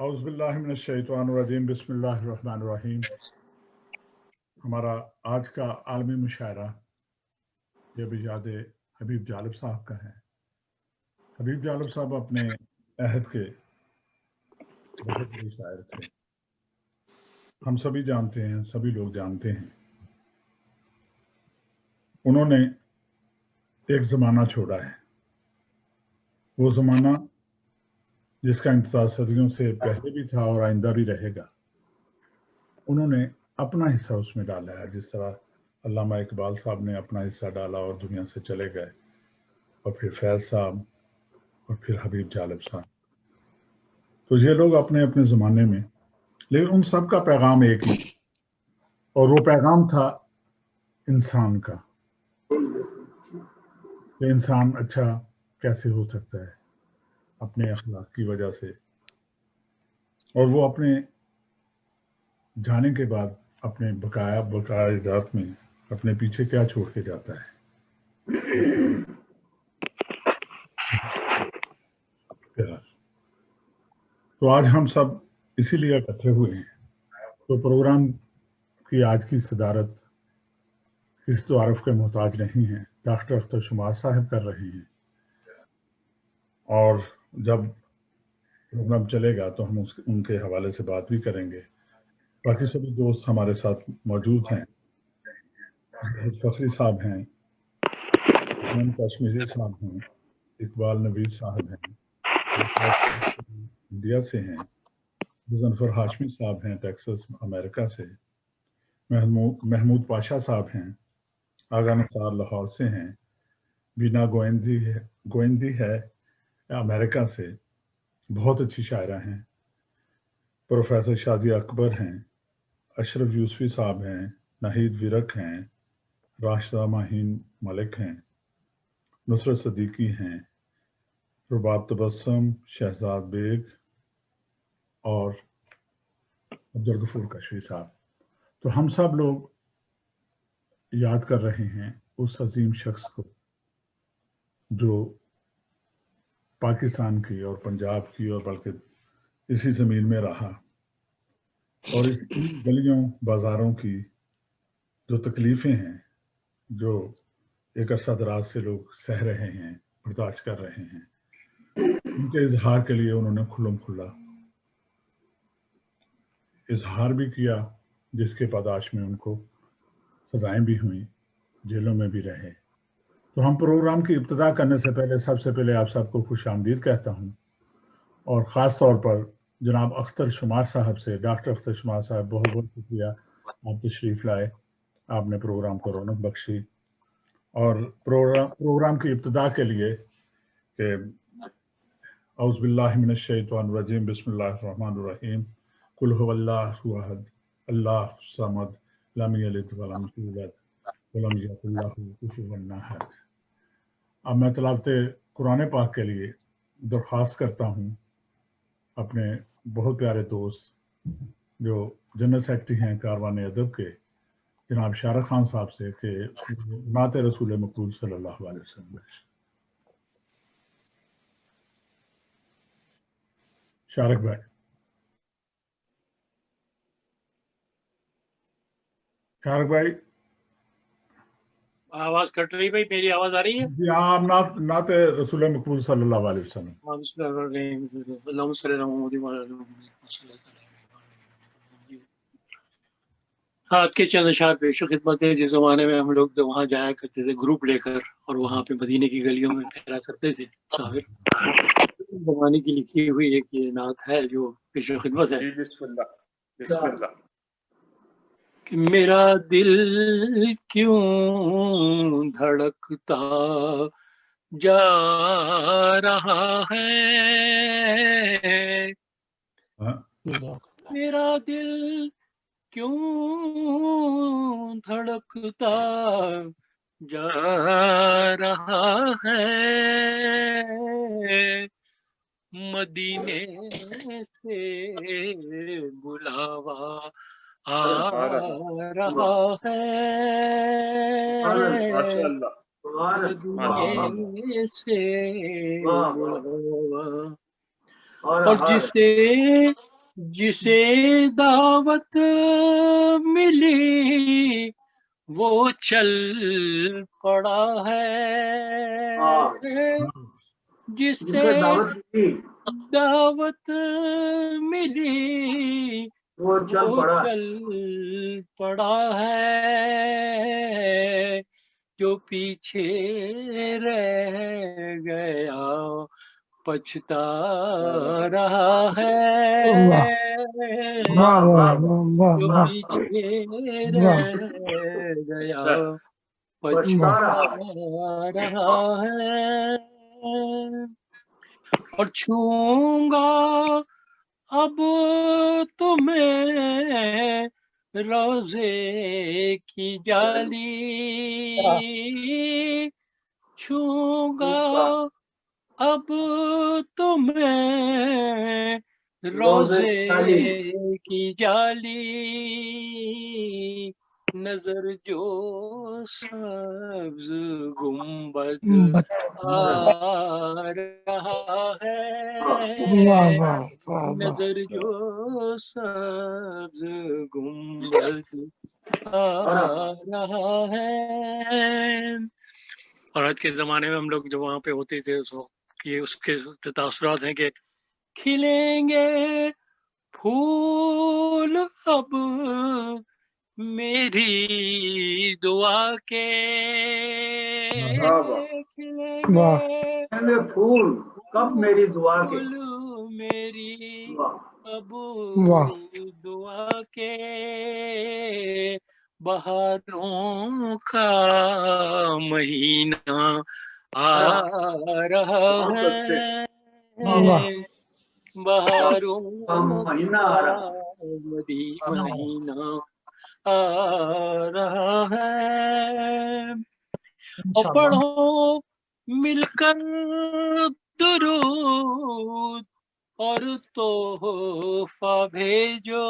اعوذ باللہ من الشیطان الرجیم بسم اللہ الرحمن الرحیم۔ ہمارا آج کا عالمی مشاعرہ یہ بھی یاد حبیب جالب صاحب کا ہے۔ حبیب جالب صاحب اپنے عہد کے بہت بڑے شاعر تھے، ہم سبھی جانتے ہیں، سبھی لوگ جانتے ہیں۔ انہوں نے ایک زمانہ چھوڑا ہے، وہ زمانہ جس کا انتظار صدیوں سے پہلے بھی تھا اور آئندہ بھی رہے گا۔ انہوں نے اپنا حصہ اس میں ڈالا ہے، جس طرح علامہ اقبال صاحب نے اپنا حصہ ڈالا اور دنیا سے چلے گئے، اور پھر فیض صاحب اور پھر حبیب جالب صاحب۔ تو یہ لوگ اپنے اپنے زمانے میں، لیکن ان سب کا پیغام ایک ہی، اور وہ پیغام تھا انسان کا، کہ انسان اچھا کیسے ہو سکتا ہے اپنے اخلاق کی وجہ سے، اور وہ اپنے جانے کے بعد اپنے بقایا ذات میں اپنے پیچھے کیا چھوڑ کے جاتا ہے۔ تو آج ہم سب اسی لیے اکٹھے ہوئے ہیں۔ تو پروگرام کی آج کی صدارت کسی تعارف کے محتاج نہیں ہے، ڈاکٹر اختر شمار صاحب کر رہے ہیں، اور جب پروگرام چلے گا تو ہم ان کے حوالے سے بات بھی کریں گے۔ باقی سبھی دوست ہمارے ساتھ موجود ہیں، فخری صاحب ہیں، کشمیری صاحب ہیں، اقبال نوید صاحب ہیں، انڈیا سے ہیں، مظفر ہاشمی صاحب ہیں ٹیکساس امریکہ سے، محمود پاشا صاحب ہیں، آغا نثار لاہور سے ہیں، بینا گوئندی ہے امریکہ سے، بہت اچھی شاعرہ ہیں، پروفیسر شادی اکبر ہیں، اشرف یوسفی صاحب ہیں، ناہید ورک ہیں، راشدہ ماہین ملک ہیں، نصرت صدیقی ہیں، رباب تبسم، شہزاد بیگ اور عبدالغفور کشوی صاحب۔ تو ہم سب لوگ یاد کر رہے ہیں اس عظیم شخص کو جو پاکستان کی اور پنجاب کی اور بلکہ اسی زمین میں رہا، اور اس گلیوں بازاروں کی جو تکلیفیں ہیں جو ایک عرصہ دراز سے لوگ سہ رہے ہیں، برداشت کر رہے ہیں، ان کے اظہار کے لیے انہوں نے کھلم کھلا اظہار بھی کیا، جس کے پاداش میں ان کو سزائیں بھی ہوئیں، جیلوں میں بھی رہے۔ تو ہم پروگرام کی ابتدا کرنے سے پہلے سب سے پہلے آپ سب کو خوش آمدید کہتا ہوں، اور خاص طور پر جناب اختر شمار صاحب سے، ڈاکٹر اختر شمار صاحب، بہت بہت شکریہ، آپ تشریف لائے، آپ نے پروگرام کو رونق بخشی۔ اور پروگرام کی ابتدا کے لیے کہ اعوذ باللہ من الشیطان الرجیم بسم اللہ الرحمن الرحیم، قل هو اللہ احد اللہ الصمد لم یلد ولم یولد ولم یکن لہ کفوا احد۔ اب میں تلاوت قرآن پاک کے لیے درخواست کرتا ہوں اپنے بہت پیارے دوست جو جنرل سیکرٹری ہیں کاروان ادب کے، جناب شارق خان صاحب سے، کہ نعت رسول مقبول صلی اللہ علیہ وسلم۔ شارق بھائی۔ شارق بھائی، آواز کٹ رہی بھائی، میری آواز آ رہی ہے؟ جی ہاں، آپ نعت رسول مقبول صلی اللہ علیہ وسلم۔ اللہم صلی اللہ علیہ وسلم۔ آج کے چند اشعار پیش خدمت ہے۔ جس زمانے میں ہم لوگ وہاں جایا کرتے تھے گروپ لے کر، اور وہاں پہ مدینے کی گلیوں میں پھیرا کرتے تھے مسافر، زمانے کی لکھی ہوئی ایک یہ نعت ہے جو پیش خدمت ہے۔ بسم اللہ بسم اللہ۔ کہ میرا دل کیوں دھڑکتا جا رہا ہے، میرا دل کیوں دھڑکتا جا رہا ہے، مدینے سے بلاوا آ رہا ہے، ماشاء اللہ۔ مدینے سے بلاوا، اور جسے جسے دعوت ملی وہ چل پڑا ہے، جسے دعوت ملی وہ چل پڑا ہے، جو پیچھے رہ گیا پچھتا رہا ہے، جو پیچھے رہ گیا پچھتا رہا ہے، اور چھوں گا اب تمہیں روزے کی جالی، چھوں گا اب تمہیں روزے کی جالی، نظر جو سبز گنبد آ رہا ہے، نظر جو سبز گنبد آ رہا ہے۔ اور آج کے زمانے میں ہم لوگ جو وہاں پہ ہوتے تھے اس وقت یہ اس کے تاثرات ہیں کہ کھلیں گے پھول اب میری دعا کے، کھلیں گے پھول کب میری دعا کے، پھول میری اب دعا کے، بہاروں کا مہینہ آ رہا ہے، بہاروں کا مہینہ آ رہا ہے، اور پڑھو مل کر درود اور تحفہ بھیجو،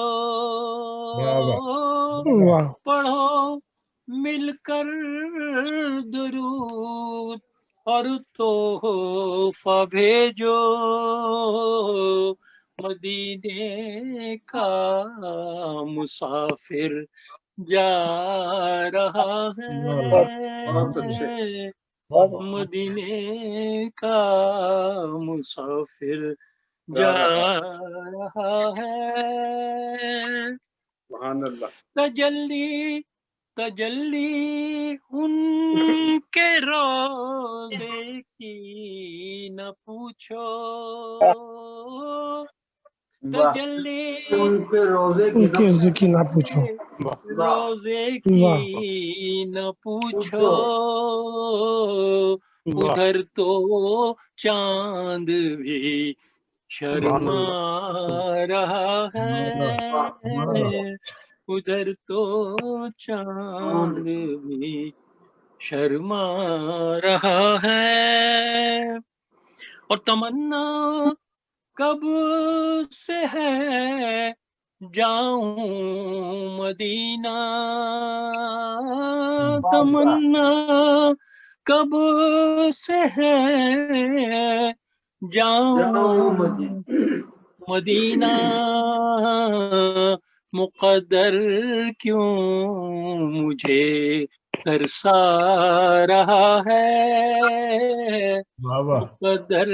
پڑھو مل کر درود اور تحفہ بھیجو، مدینے کا مسافر جا رہا ہے، مدینے کا مسافر جا رہا ہے، تجلی ان کے روزے کی نہ پوچھو، تجلی ان کے روزے کی نہ پوچھو، روزے کی نہ پوچھو، ادھر تو چاند بھی شرما رہا ہے، ادھر تو چاند بھی شرما رہا ہے، اور تمنا کب سے ہے جاؤں مدینہ، تمنا کب سے ہے جاؤں مدینہ، مقدر کیوں مجھے ترسا رہا ہے، مقدر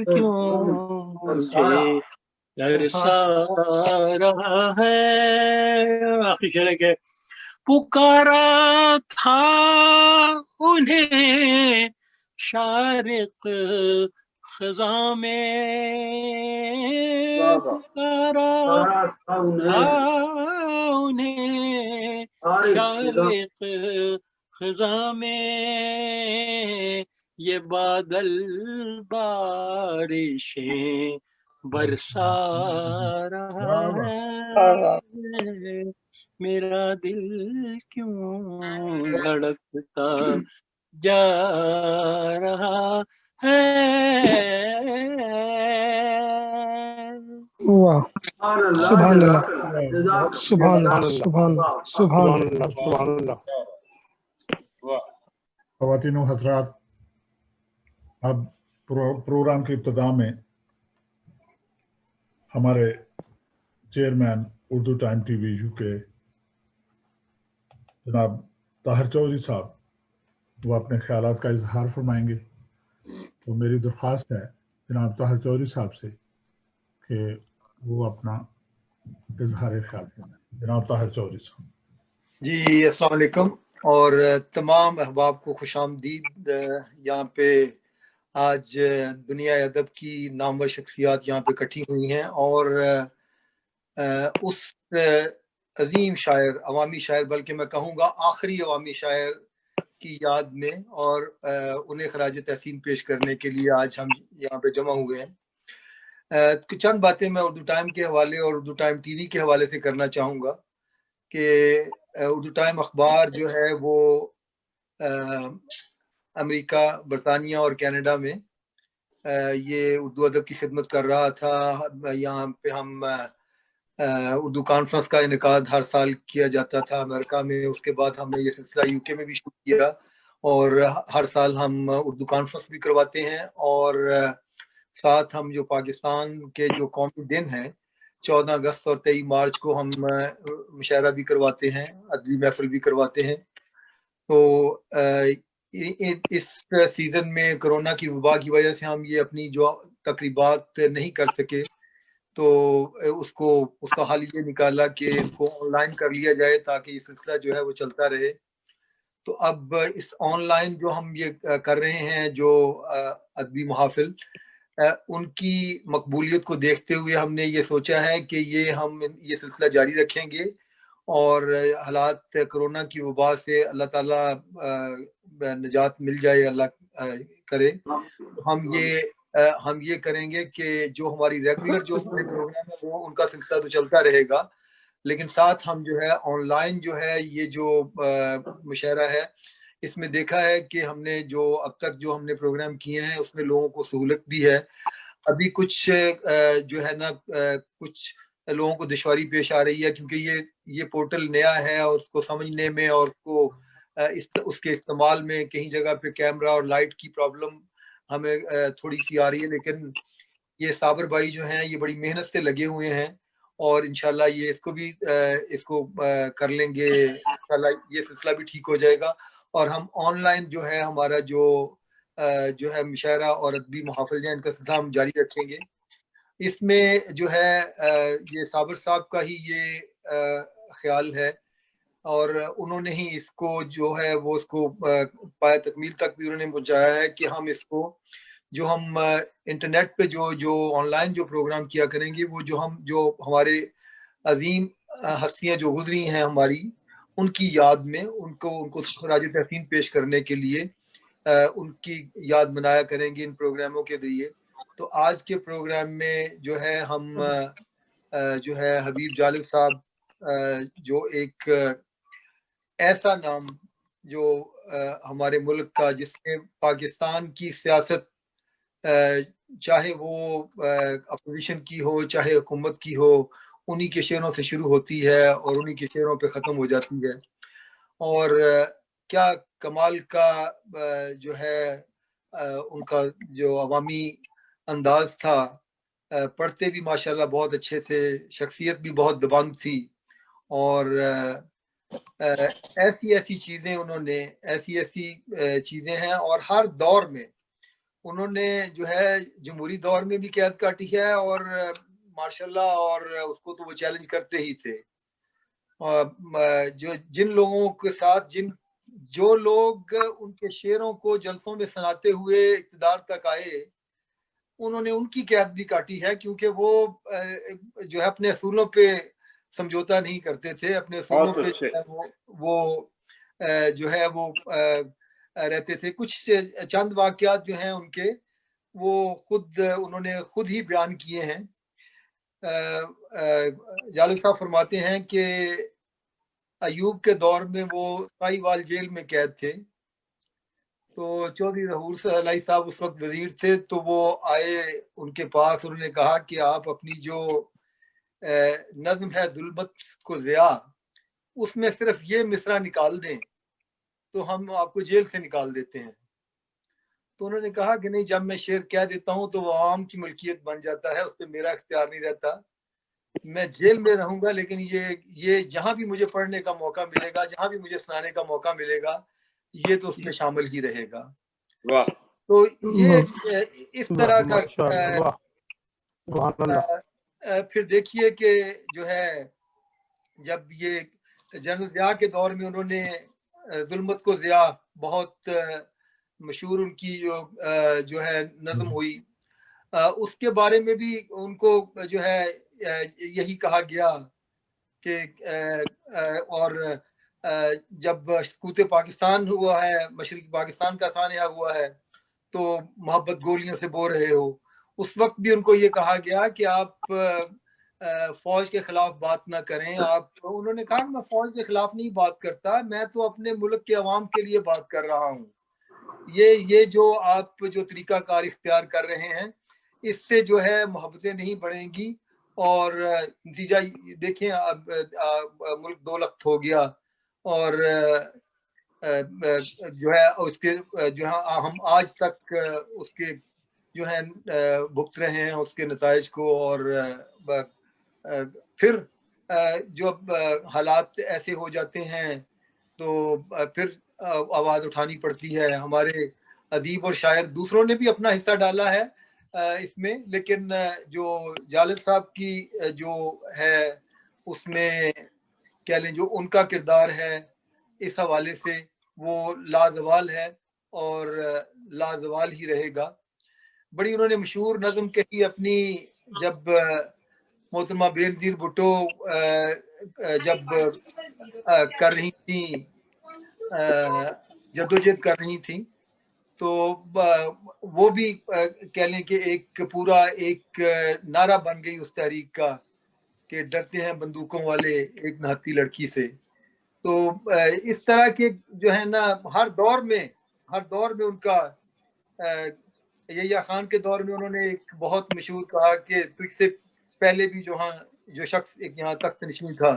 کیوں مجھے ترسا رہا ہے، آخری شعر ہے کہ پکارا تھا انہیں شارق خزاں میں، پکارا تھا انہیں شارق خزاں میں، یہ بادل بارشیں برسا رہا ہے، میرا دل کیوں دھڑکتا جا رہا ہے، سبحان اللہ، سبحان اللہ، سبحان اللہ، سبحان اللہ۔ خواتین و حضرات، اب پروگرام کی ابتدا میں ہمارے chairman Urdu time TV UK जनाब ताहिर चौधरी साहब वो अपने ख्यालात का इजहार फरमाएंगे। तो मेरी दरख्वास्त है जनाब ताहिर चौधरी साहब से कि वो अपना इजहार ख्याल फरमाएं। जनाब ताहिर चौधरी साहब। जी अस्सलाम वालेकुम और तमाम अहबाब को खुशामदीद। यहाँ पे आज दुनिया अदब की नामवर शख्सियात यहाँ पे इकट्ठी हुई हैं और उस अजीम शायर, अवामी शायर, बल्कि मैं कहूँगा आखिरी अवामी शायर की याद में और उन्हें खराज तहसीन पेश करने के लिए आज हम यहाँ पे जमा हुए हैं। चंद बातें मैं उर्दू टाइम के हवाले और उर्दू टाइम टीवी के हवाले से करना चाहूँगा कि उर्दू टाइम अखबार जो है वो अमेरिका, बरतानिया और कनाडा में ये उर्दू अदब की खिदमत कर रहा था। यहाँ पे हम उर्दू कॉन्फ्रेंस का इनेकाद हर साल किया जाता था अमेरिका में। उसके बाद हमने ये सिलसिला यूके में भी शुरू किया और हर साल हम उर्दू कॉन्फ्रेंस भी करवाते हैं और साथ हम जो पाकिस्तान के जो कौमी दिन हैं 14 अगस्त और 23 मार्च को हम मुशायरा भी करवाते हैं, अदबी महफिल भी करवाते हैं। तो इस सीज़न में कोरोना की वबा की वजह से हम ये अपनी जो तकरीबात नहीं कर सके, तो उसका हल ये निकाला कि इसको ऑनलाइन कर लिया जाए ताकि ये सिलसिला जो है वो चलता रहे। तो अब इस ऑनलाइन जो हम ये कर रहे हैं जो अदबी महफिल, उनकी मकबूलियत को देखते हुए हमने ये सोचा है कि हम ये सिलसिला जारी रखेंगे और हालात कोरोना की वबा से अल्लाह ताला निजात मिल जाए, अल्लाह करे। तो हम ये करेंगे कि जो हमारी रेगुलर जो हमारे प्रोग्राम है वो उनका सिलसिला तो चलता रहेगा, लेकिन साथ हम जो है ऑनलाइन जो है ये जो मुशायरा है इसमें देखा है कि हमने जो अब तक जो हमने प्रोग्राम किए हैं उसमें लोगों को सहूलत भी है। अभी कुछ जो है ना कुछ लोगों को दुश्वारी पेश आ रही है क्योंकि ये पोर्टल नया है और उसको समझने में और उसको उसके इस्तेमाल में कहीं जगह पे कैमरा और लाइट की प्रॉब्लम हमें थोड़ी सी आ रही है, लेकिन ये साबर भाई जो हैं ये बड़ी मेहनत से लगे हुए हैं और इंशाल्लाह ये इसको कर लेंगे। इंशाल्लाह ये सिलसिला भी ठीक हो जाएगा और हम ऑनलाइन जो है हमारा जो है मुशायरा और अदबी महफिल जो है इनका सिलसिला हम जारी रखेंगे। इसमें जो है ये साबर साहब का ही ये ख्याल है और उन्होंने ही इसको जो है वो उसको पाया तकमील तक भी उन्होंने पहुंचाया है कि हम इसको जो हम इंटरनेट पे जो ऑनलाइन जो प्रोग्राम किया करेंगे वो जो हमारे अजीम हस्तियां जो गुजरी हैं हमारी, उनकी याद में उनको खराज तहसीन पेश करने के लिए उनकी याद मनाया करेंगे इन प्रोग्रामों के जरिए। तो आज के प्रोग्राम में जो है हम जो है हबीब जालिब साहब जो एक ऐसा नाम जो हमारे मुल्क का जिसने पाकिस्तान की सियासत चाहे वो अपोजिशन की हो चाहे हुकूमत की हो, उन्हीं के शेरों से शुरू होती है और उन्हीं के शेरों पे ख़त्म हो जाती है। और क्या कमाल का जो है उनका जो अवामी अंदाज था, पढ़ते भी माशाल्लाह बहुत अच्छे थे, शख्सियत भी बहुत दबंग थी और ऐसी चीज़ें उन्होंने ऐसी चीज़ें हैं और हर दौर में उन्होंने जो है जमहूरी दौर में भी क़यादत काटी है और माशाल्लाह और उसको तो वो चैलेंज करते ही थे। जो जिन लोगों के साथ जो लोग उनके शेरों को जलसों में सुनाते हुए इक़्तिदार तक आए, उन्होंने उनकी क़यादत भी काटी है क्योंकि वो जो है अपने असूलों पे समझौता नहीं करते थे, अपने असूलों पे वो जो है वो रहते थे। कुछ चंद वाक़यात जो हैं उनके वो उन्होंने खुद ही बयान किए हैं। जालिब साहब फरमाते हैं कि अयूब के दौर में वो साहिवाल जेल में कैद थे, तो चौधरी ज़हूर सलाई साहब उस वक्त वजीर थे, तो वो आए उनके पास, उन्होंने कहा कि आप अपनी जो नज़्म है दुलबत को ज़िया, उसमें सिर्फ ये मिसरा निकाल दें तो हम आपको जेल से निकाल देते हैं। तो उन्होंने कहा कि नहीं, जब मैं शेर कह देता हूँ तो वो आवाम की मलकियत बन जाता है, उस पर मेरा इख्तियार नहीं रहता। میں جیل میں رہوں گا لیکن یہ جہاں بھی مجھے پڑھنے کا موقع ملے گا, جہاں بھی مجھے سنانے کا موقع ملے گا, یہ تو اس میں شامل ہی رہے گا. واہ تو یہ اس طرح کا پھر دیکھیے کہ جو ہے جب یہ جنرل ضیاء کے دور میں انہوں نے ظلمت کو ضیاء بہت مشہور ان کی جو ہے نظم ہوئی, اس کے بارے میں بھی ان کو جو ہے یہی کہا گیا کہ اور جب سقوط پاکستان ہوا ہے, مشرقی پاکستان کا سانحہ ہوا ہے, تو محبت گولیوں سے بو رہے ہو, اس وقت بھی ان کو یہ کہا گیا کہ آپ فوج کے خلاف بات نہ کریں. انہوں نے کہا کہ میں فوج کے خلاف نہیں بات کرتا, میں تو اپنے ملک کے عوام کے لیے بات کر رہا ہوں. یہ جو آپ جو طریقہ کار اختیار کر رہے ہیں, اس سے جو ہے محبتیں نہیں بڑھیں گی, اور نتیجہ دیکھیں اب ملک دو لخت ہو گیا, اور جو ہے اس کے جو ہے ہم آج تک اس کے جو ہے بھگت رہے ہیں اس کے نتائج کو. اور پھر جب حالات ایسے ہو جاتے ہیں تو پھر آواز اٹھانی پڑتی ہے. ہمارے ادیب اور شاعر دوسروں نے بھی اپنا حصہ ڈالا ہے اس میں, لیکن جو جالب صاحب کی جو ہے اس میں کہہ لیں جو ان کا کردار ہے اس حوالے سے وہ لازوال ہے اور لازوال ہی رہے گا. بڑی انہوں نے مشہور نظم کہی اپنی, جب محترمہ بے نظیر بھٹو جب کر رہی تھیں جدوجہد کر رہی تھیں, تو وہ بھی کہہ لیں کہ ایک پورا ایک نعرہ بن گئی اس تحریک کا کہ ڈرتے ہیں بندوقوں والے ایک نہتی لڑکی سے. تو اس طرح کے جو ہے نا ہر دور میں ان کا یحییٰ خان کے دور میں انہوں نے ایک بہت مشہور کہا کہ تجھ سے پہلے بھی جو شخص ایک یہاں تخت نشین تھا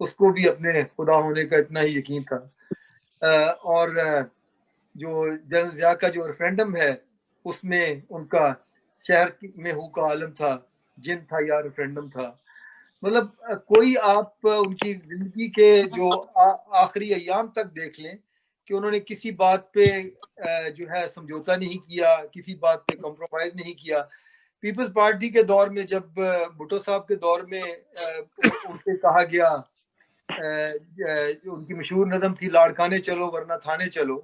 اس کو بھی اپنے خدا ہونے کا اتنا ہی یقین تھا. اور جو جنرل ضیاء کا جو ریفرینڈم ہے اس میں ان کا شہر میں ہو کا عالم تھا, جن تھا یا ریفرینڈم تھا. مطلب کوئی آپ ان کی زندگی کے جو آخری ایام تک دیکھ لیں کہ انہوں نے کسی بات پہ جو ہے سمجھوتا نہیں کیا, کسی بات پہ کمپرومائز نہیں کیا. پیپلز پارٹی کے دور میں جب بھٹو صاحب کے دور میں ان سے کہا گیا, ان کی مشہور نظم تھی لاڑکانے چلو ورنہ تھانے چلو,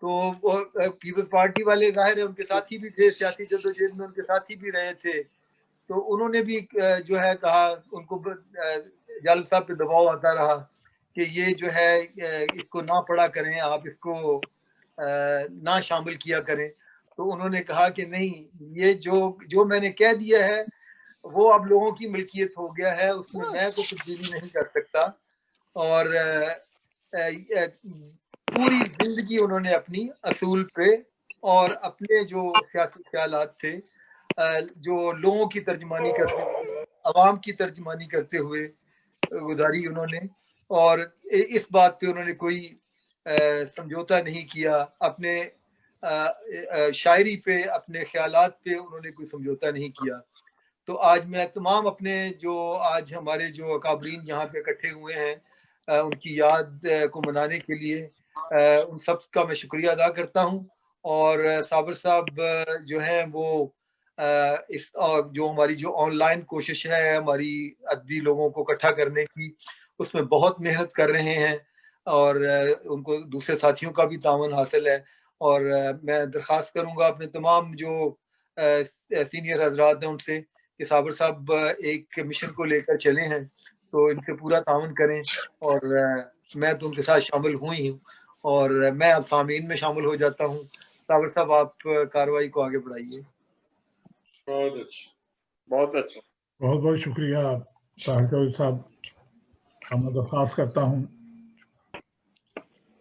تو پیپلز پارٹی والے ظاہر ہے ان کے ساتھی بھی تھے, سیاسی جدوجہد میں ان کے ساتھی بھی رہے تھے, تو انہوں نے بھی جو ہے کہا, ان کو جالب صاحب پہ دباؤ آتا رہا کہ یہ جو ہے اس کو نہ پڑھا کریں, آپ اس کو نہ شامل کیا کریں. تو انہوں نے کہا کہ نہیں, یہ جو میں نے کہہ دیا ہے وہ اب لوگوں کی ملکیت ہو گیا ہے, اس میں میں کوئی تبدیلی نہیں کر سکتا. اور پوری زندگی انہوں نے اپنی اصول پہ اور اپنے جو سیاسی خیالات تھے جو لوگوں کی ترجمانی کرتے ہوئے, عوام کی ترجمانی کرتے ہوئے گزاری انہوں نے. اور اس بات پہ انہوں نے کوئی سمجھوتا نہیں کیا, اپنے شاعری پہ اپنے خیالات پہ انہوں نے کوئی سمجھوتا نہیں کیا. تو آج میں تمام اپنے جو آج ہمارے جو اکابرین یہاں پہ اکٹھے ہوئے ہیں ان کی یاد کو منانے کے لیے ان سب کا میں شکریہ ادا کرتا ہوں. اور صابر صاحب جو ہیں وہ اس جو ہماری جو آن لائن کوشش ہے ہماری ادبی لوگوں کو اکٹھا کرنے کی, اس میں بہت محنت کر رہے ہیں, اور ان کو دوسرے ساتھیوں کا بھی تعاون حاصل ہے. اور میں درخواست کروں گا اپنے تمام جو سینئر حضرات ہیں ان سے کہ صابر صاحب ایک مشن کو لے کر چلے ہیں, تو ان سے پورا تعاون کریں. اور میں تو ان کے ساتھ شامل ہوئی ہوں, اور میں اب سامعین میں شامل ہو جاتا ہوں. صابر صاحب آپ کارروائی کو آگے بڑھائیے. بہت اچھا, بہت اچھا, بہت بہت شکریہ طاہر کوثر صاحب. میں درخواست کرتا ہوں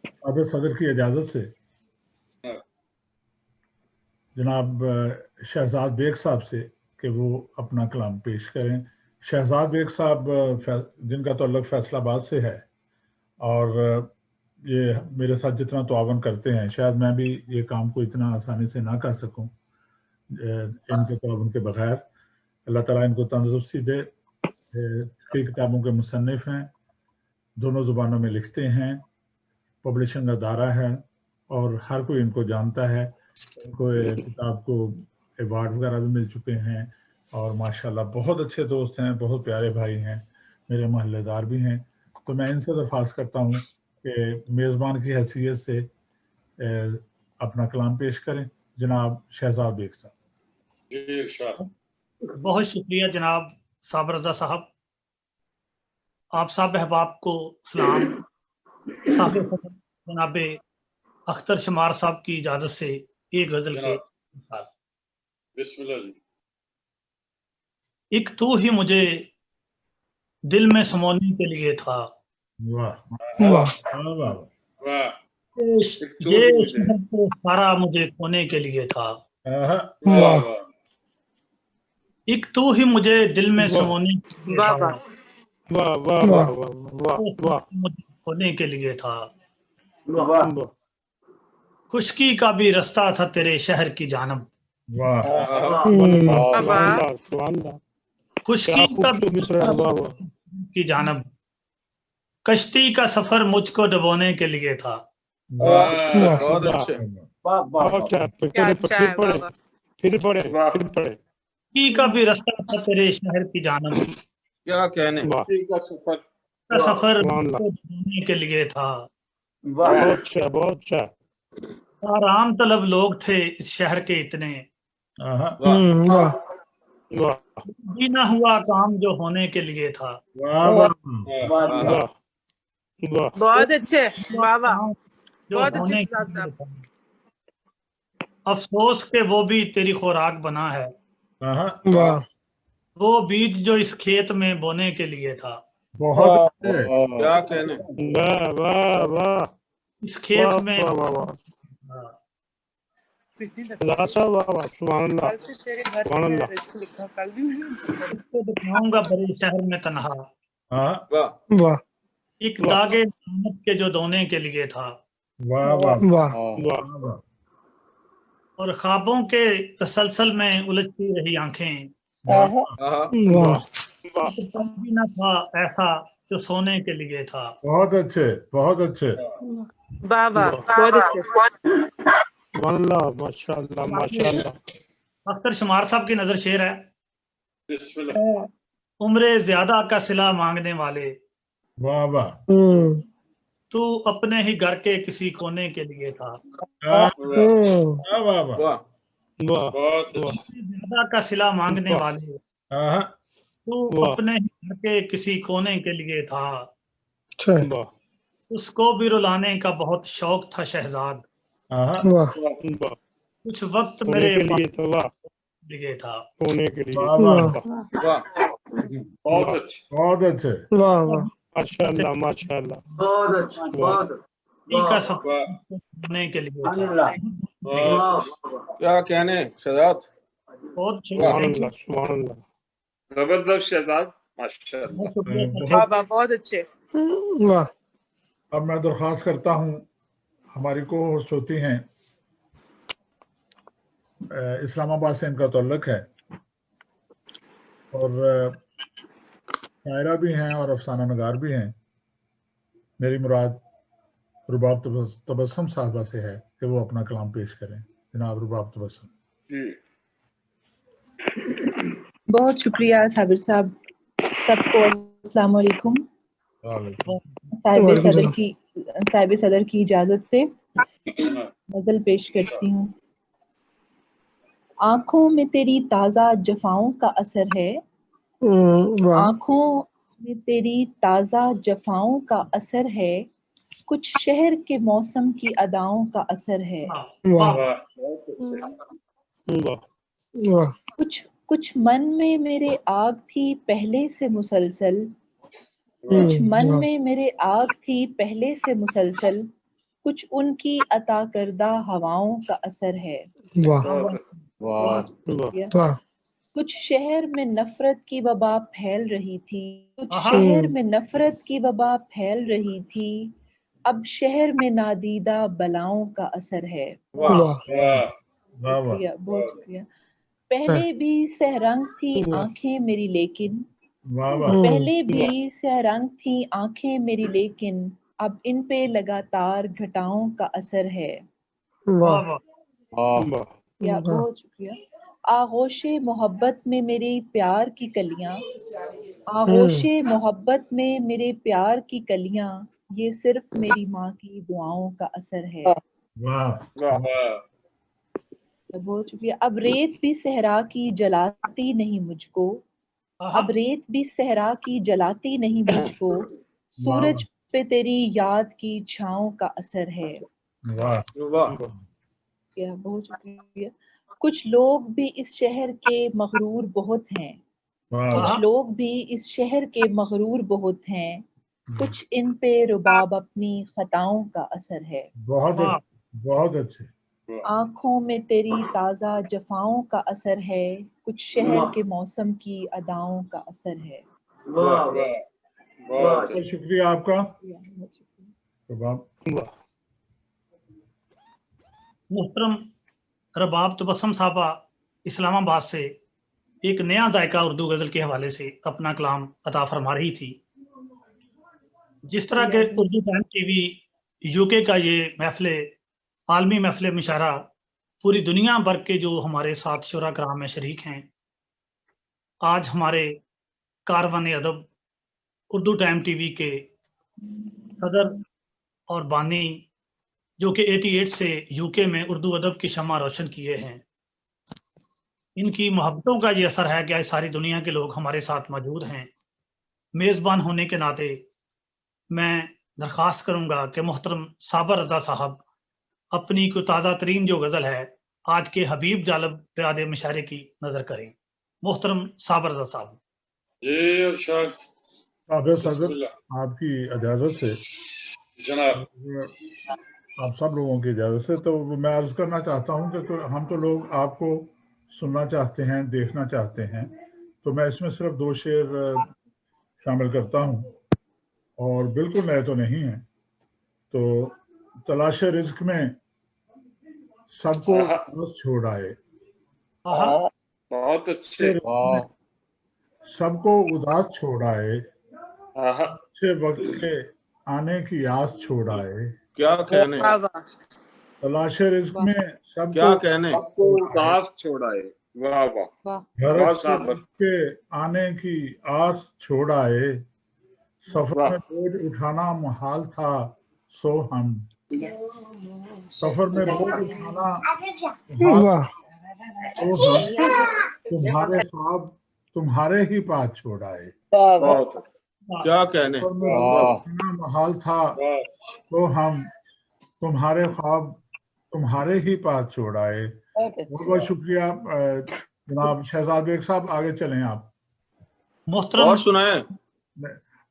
سابق صدر کی اجازت سے جناب شہزاد بیگ صاحب سے کہ وہ اپنا کلام پیش کریں. شہزاد بیگ صاحب جن کا تعلق فیصل آباد سے ہے, اور یہ میرے ساتھ جتنا تعاون کرتے ہیں, شاید میں بھی یہ کام کو اتنا آسانی سے نہ کر سکوں ان کے تعاون کے بغیر. اللہ تعالیٰ ان کو تندرستی دے कई किताबों के मुसन्निफ हैं, दोनों ज़ुबानों में लिखते हैं, पब्लिशिंग अदारा है और हर कोई इनको जानता है। इनको किताब को अवार्ड वगैरह भी मिल चुके हैं और माशाल्लाह बहुत अच्छे दोस्त हैं, बहुत प्यारे भाई हैं, मेरे महल्लेदार भी हैं। तो मैं इनसे दरख्वास्त करता हूँ कि मेज़बान की हैसियत से अपना कलाम पेश करें। जनाब शहजाद बेग साहब। जी इरशाद। बहुत शुक्रिया जनाब साबर रजा साहब। आप सब अहबाब को सलाम। साहिब जनाब अख्तर शमार साहब की इजाजत से एक गजल के साथ। बिस्मिल्लाह जी। एक तू ही मुझे दिल में समाने के लिए था, वाह वाह वाह वाह। वाह। ये शहर को सारा मुझे खोने के लिए था। आहा, वाह वाह वाह। एक तू ही मुझे दिल में समाने के लिए था, वाह वाह वाह वाह वाह मुझे खोने के लिए था। वाह खुशकी का भी रास्ता था तेरे शहर की जानब, वाह खुशकी का की जानब। कश्ती का सफर मुझको डुबोने के लिए था। वाह वाह। बहुत अच्छे। फिर पढ़े वाह। खुशकी का भी रास्ता था तेरे शहर की जानब, क्या कहने। वाह। खुशी का सफर। का सफर वाह। मुझको डुबोने के लिए था। बहुत अच्छा आराम तलब लोग थे इस शहर के इतने, आहा, वाह वाह भी ना हुआ काम जो होने के लिए था। वाह वाह वाह वाह वाह बहुत अच्छे, वाह वाह, जो बहुत अच्छे होने उस्ताद के साहब। लिए था। अफसोस के वो भी तेरी खुराक बना है, आहा, वाह वो बीज जो इस खेत में बोने के लिए था। बहुत अच्छे। क्या कहने। वाह वाह वाह इस खेत में वाह वाह वाह हाँ, लासा वाह वाह सुभान अल्लाह कल से तेरे घर सुभान पे अल्लाह। मैं लिखा, कल भी मैंने इसको दिखाऊंगा बड़े शहर में तन्हा, आहा, वाह वाह एक दागे नामत के जो दोने के लिए था। वाह वाह वाह वाह वाह। और ख्वाबों के तसलसल में उलझती रही आंखें, आहा। वाह वाह तो पल भी न था ऐसा जो सोने के लिए था। बहुत अच्छे, बहुत अच्छे। वाह वाह, बहुत अच्छे। सुभान अल्लाह माशाअल्लाह माशाअल्लाह। अख्तर शुमार साहब की नजर शेर है। बिस्मिल्लाह। उम्रे ज्यादा का सिला मांगने वाले, वाह वाह। तू अपने ही घर के किसी कोने के लिए था। वाह वाह वाह। वाह वाह बहुत वाह अच्छे। ज्यादा का सिला मांगने वाले, आहा, तू वाह। अपने ही घर के किसी कोने के लिए था। अच्छा वाह उसको भी रुलाने का बहुत शौक था शहजाद, आहा, वाह वाह कुछ वक्त होने मेरे के लिए तो वाह लिए था। होने के लिए वाह वाह वाह बहुत अच्छे। बहुत अच्छे। वाह वाह माशाअल्लाह माशाअल्लाह। बहुत अच्छा बहुत का सफर वाह होने के लिए था। बहुत अच्छे। क्या कहने शहजाद। बहुत सुभान थैंक यू। अल्लाह सुभान अल्लाह। जबरदस्त शहजाद माशाअल्लाह। बहुत शुक्रिया सर। वाह वाह, बहुत अच्छे। वाह। अब मैं दरख्वास्त करता हूँ, हमारी को होस्ट होती हैं, इस्लामाबाद से इनका ताल्लुक है और शायरा भी हैं और अफसाना नगार भी हैं। मेरी मुराद रुबाब तबस्सुम साहबा से है कि वो अपना कलाम पेश करें। जनाब रुबाब तबस्सुम। जी बहुत शुक्रिया साबिर साहब। सबको अस्सलाम वालेकुम। साहिब सदर की इजाजत से गजल पेश करती हूँ। आंखों में तेरी ताज़ा जफाओं का असर है, वाह आंखों में तेरी ताज़ा जफाओं का असर है, कुछ शहर के मौसम की अदाओं का असर है। वाह वाह बहुत अच्छे। वाह वाह कुछ मन में मेरे आग थी पहले से मुसलसल, कुछ मन वाह में मेरे आग थी पहले से मुसलसल, कुछ उनकी अता करदा हवाओं का असर है। वाह बहुत अच्छे। वाह वाह कुछ शहर में नफरत की वबा फैल रही थी, कुछ आहा। शहर में नफरत की वबा फैल रही थी, अब शहर में नादीदा बलाओं का असर है। वाह वाह वाह वाह। शुक्रिया, बहुत शुक्रिया। पहले भी सहरंग थी आंखें मेरी लेकिन, वाह वाह पहले भी स्या रंग थी आंखें मेरी लेकिन अब इन पे लगातार घटाओं का असर है। वाह वाह या वाह बहुत शुक्रिया। आगोशे मोहब्बत में मेरे प्यार की कलियां, आगोशे मोहब्बत में मेरे प्यार की कलियां, ये सिर्फ मेरी माँ की दुआओं का असर है। वाह बहुत शुक्रिया। अब रेत भी सहरा की जलाती नहीं मुझको, अब रेत भी सहरा की जलाती नहीं मुझको, सूरज पे तेरी याद की छाँव का असर है। वाह वाह या बहुत शुक्रिया। कुछ लोग भी इस शहर के मगरूर बहुत हैं, वाह कुछ लोग भी इस शहर के मगरूर बहुत हैं, कुछ इन पे रुबाब अपनी खताओं का असर है। बहुत अच्छे। आंखों में तेरी ताज़ा जफाओं का असर है, कुछ शहर के मौसम की अदाओं का असर है। बहुत शुक्रिया आपका। मोहतरम रबाब तबस्सुम साहबा इस्लामाबाद से एक नया जायका उर्दू गजल के हवाले से अपना कलाम अता फरमा रही थी। जिस तरह के उर्दू टाइम टीवी यूके का ये महफिल आलमी महफिल मुशायरा पूरी दुनिया भर के जो हमारे साथ शुरा कराम में शरीक हैं, आज हमारे कारवान अदब उर्दू टाइम टीवी के सदर और बानी जो कि 88 से यूके में उर्दू अदब की शम्मा रोशन किए हैं, इनकी मोहब्बतों का ये असर है कि आज सारी दुनिया के लोग हमारे साथ मौजूद हैं। मेज़बान होने के नाते मैं दरख्वास्त करूंगा कि मोहतरम साबर रज़ा साहब अपनी को ताज़ा तरीन जो गज़ल है आज के हबीब जालब प्यादे मुशायरे की नज़र करें। मोहतरम साबर रज़ा साहब। जी इरशाद सदर, आपकी इजाज़त से जनाब, आप सब लोगों की इजाज़त से तो मैं अर्ज़ करना चाहता हूँ कि हम तो लोग आपको सुनना चाहते हैं, देखना चाहते हैं, तो मैं इसमें सिर्फ 2 शेर शामिल करता हूँ और बिल्कुल नए तो नहीं हैं। तो तलाश रिज़्क में सबको उदास छोड़ आए, बहुत अच्छे, सबको उदास छोड़ आए, अच्छे वक्त के आने की आस छोड़ आए। क्या कहने, तलाश रिज़्क में सबको क्या कहने, उदास छोड़ आए। वाह वाह, घर के आने की आस छोड़ आए, सफर में बोझ उठाना मुहाल था सो हम, सफर में बोझ उठाना वाह तो हम तुम्हारे ख्वाब तुम्हारे ही पास छोड़ आए। क्या कहने, सफर में बोझ उठाना मुहाल था तो हम तुम्हारे ख्वाब तुम्हारे ही पास छोड़ आए। बहुत बहुत शुक्रिया जनाब शहजाद बेग साहब, आगे चलें आप। मोहतरम और सुनाए,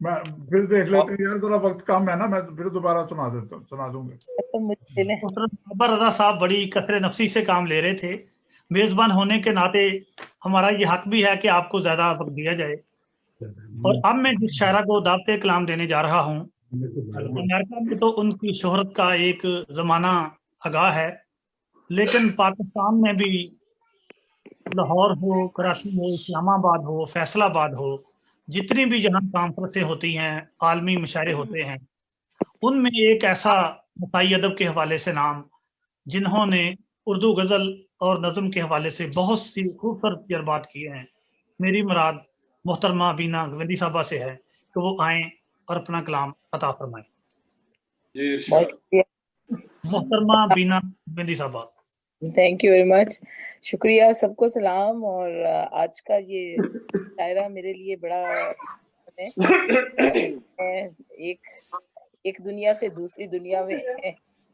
मैं फिर देख लेते हैं यार, थोड़ा वक्त कम है ना, मैं फिर दोबारा सुना दूंगा। मोहतरम साबर रज़ा साहब बड़ी कसरे नफसी से काम ले रहे थे। मेजबान होने के नाते हमारा ये हक भी है कि आपको ज्यादा वक्त दिया जाए। और अब मैं जिस शायरा को दावते कलाम देने जा रहा हूँ, अमेरिका में तो उनकी शोहरत का एक जमाना आगाह है, लेकिन पाकिस्तान में भी लाहौर हो, कराची हो, इस्लामाबाद हो, फैसलाबाद हो, जितनी भी जहाँ कॉन्फ्रेंसें होती हैं, आलमी मुशायरे होते हैं, उनमें एक ऐसा मसाई अदब के हवाले से नाम जिन्होंने उर्दू गज़ल और नज़म के हवाले से बहुत सी खूबसूरत तजर्बात किए हैं, मेरी मुराद मोहतरमा बीना गवंदी साहबा से है कि वो आएँ और अपना कलाम अता फरमाएं। मोहतरमा बीना गवंदी साहबा। थैंक यू वेरी मच, शुक्रिया, सबको सलाम। और आज का ये शायरा मेरे लिए बड़ा है, एक दुनिया से दूसरी दुनिया में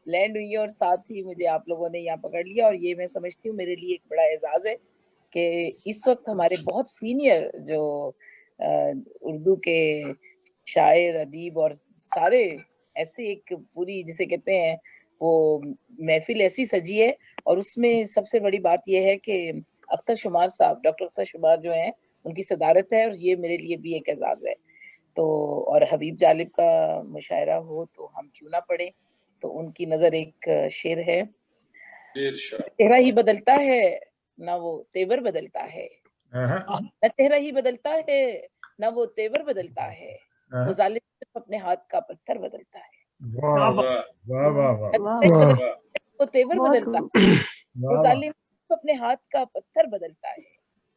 लैंड हुई है और साथ ही मुझे आप लोगों ने यहाँ पकड़ लिया। और ये मैं समझती हूँ मेरे लिए एक बड़ा एजाज है कि इस वक्त हमारे बहुत सीनियर जो उर्दू के शायर, अदीब और सारे ऐसे एक पूरी जिसे कहते हैं वो महफिल ऐसी सजी है। और उसमें सबसे बड़ी बात यह है कि अख्तर शुमार साहब, डॉक्टर अख्तर शुमार जो हैं, उनकी सदारत है और ये मेरे लिए भी एक एजाज है। तो और हबीब जालिब का मुशायरा हो तो हम क्यों ना पढ़े। तो उनकी नजर एक शेर है, चेहरा ही बदलता है ना वो तेवर बदलता है, न चेहरा ही बदलता है ना वो तेवर बदलता है, वो जालिम सिर्फ अपने हाथ का पत्थर बदलता है। वाह वाह वाह वाह वाह वो तेवर बदलता है, वो जालिम सिर्फ अपने हाथ का पत्थर बदलता है।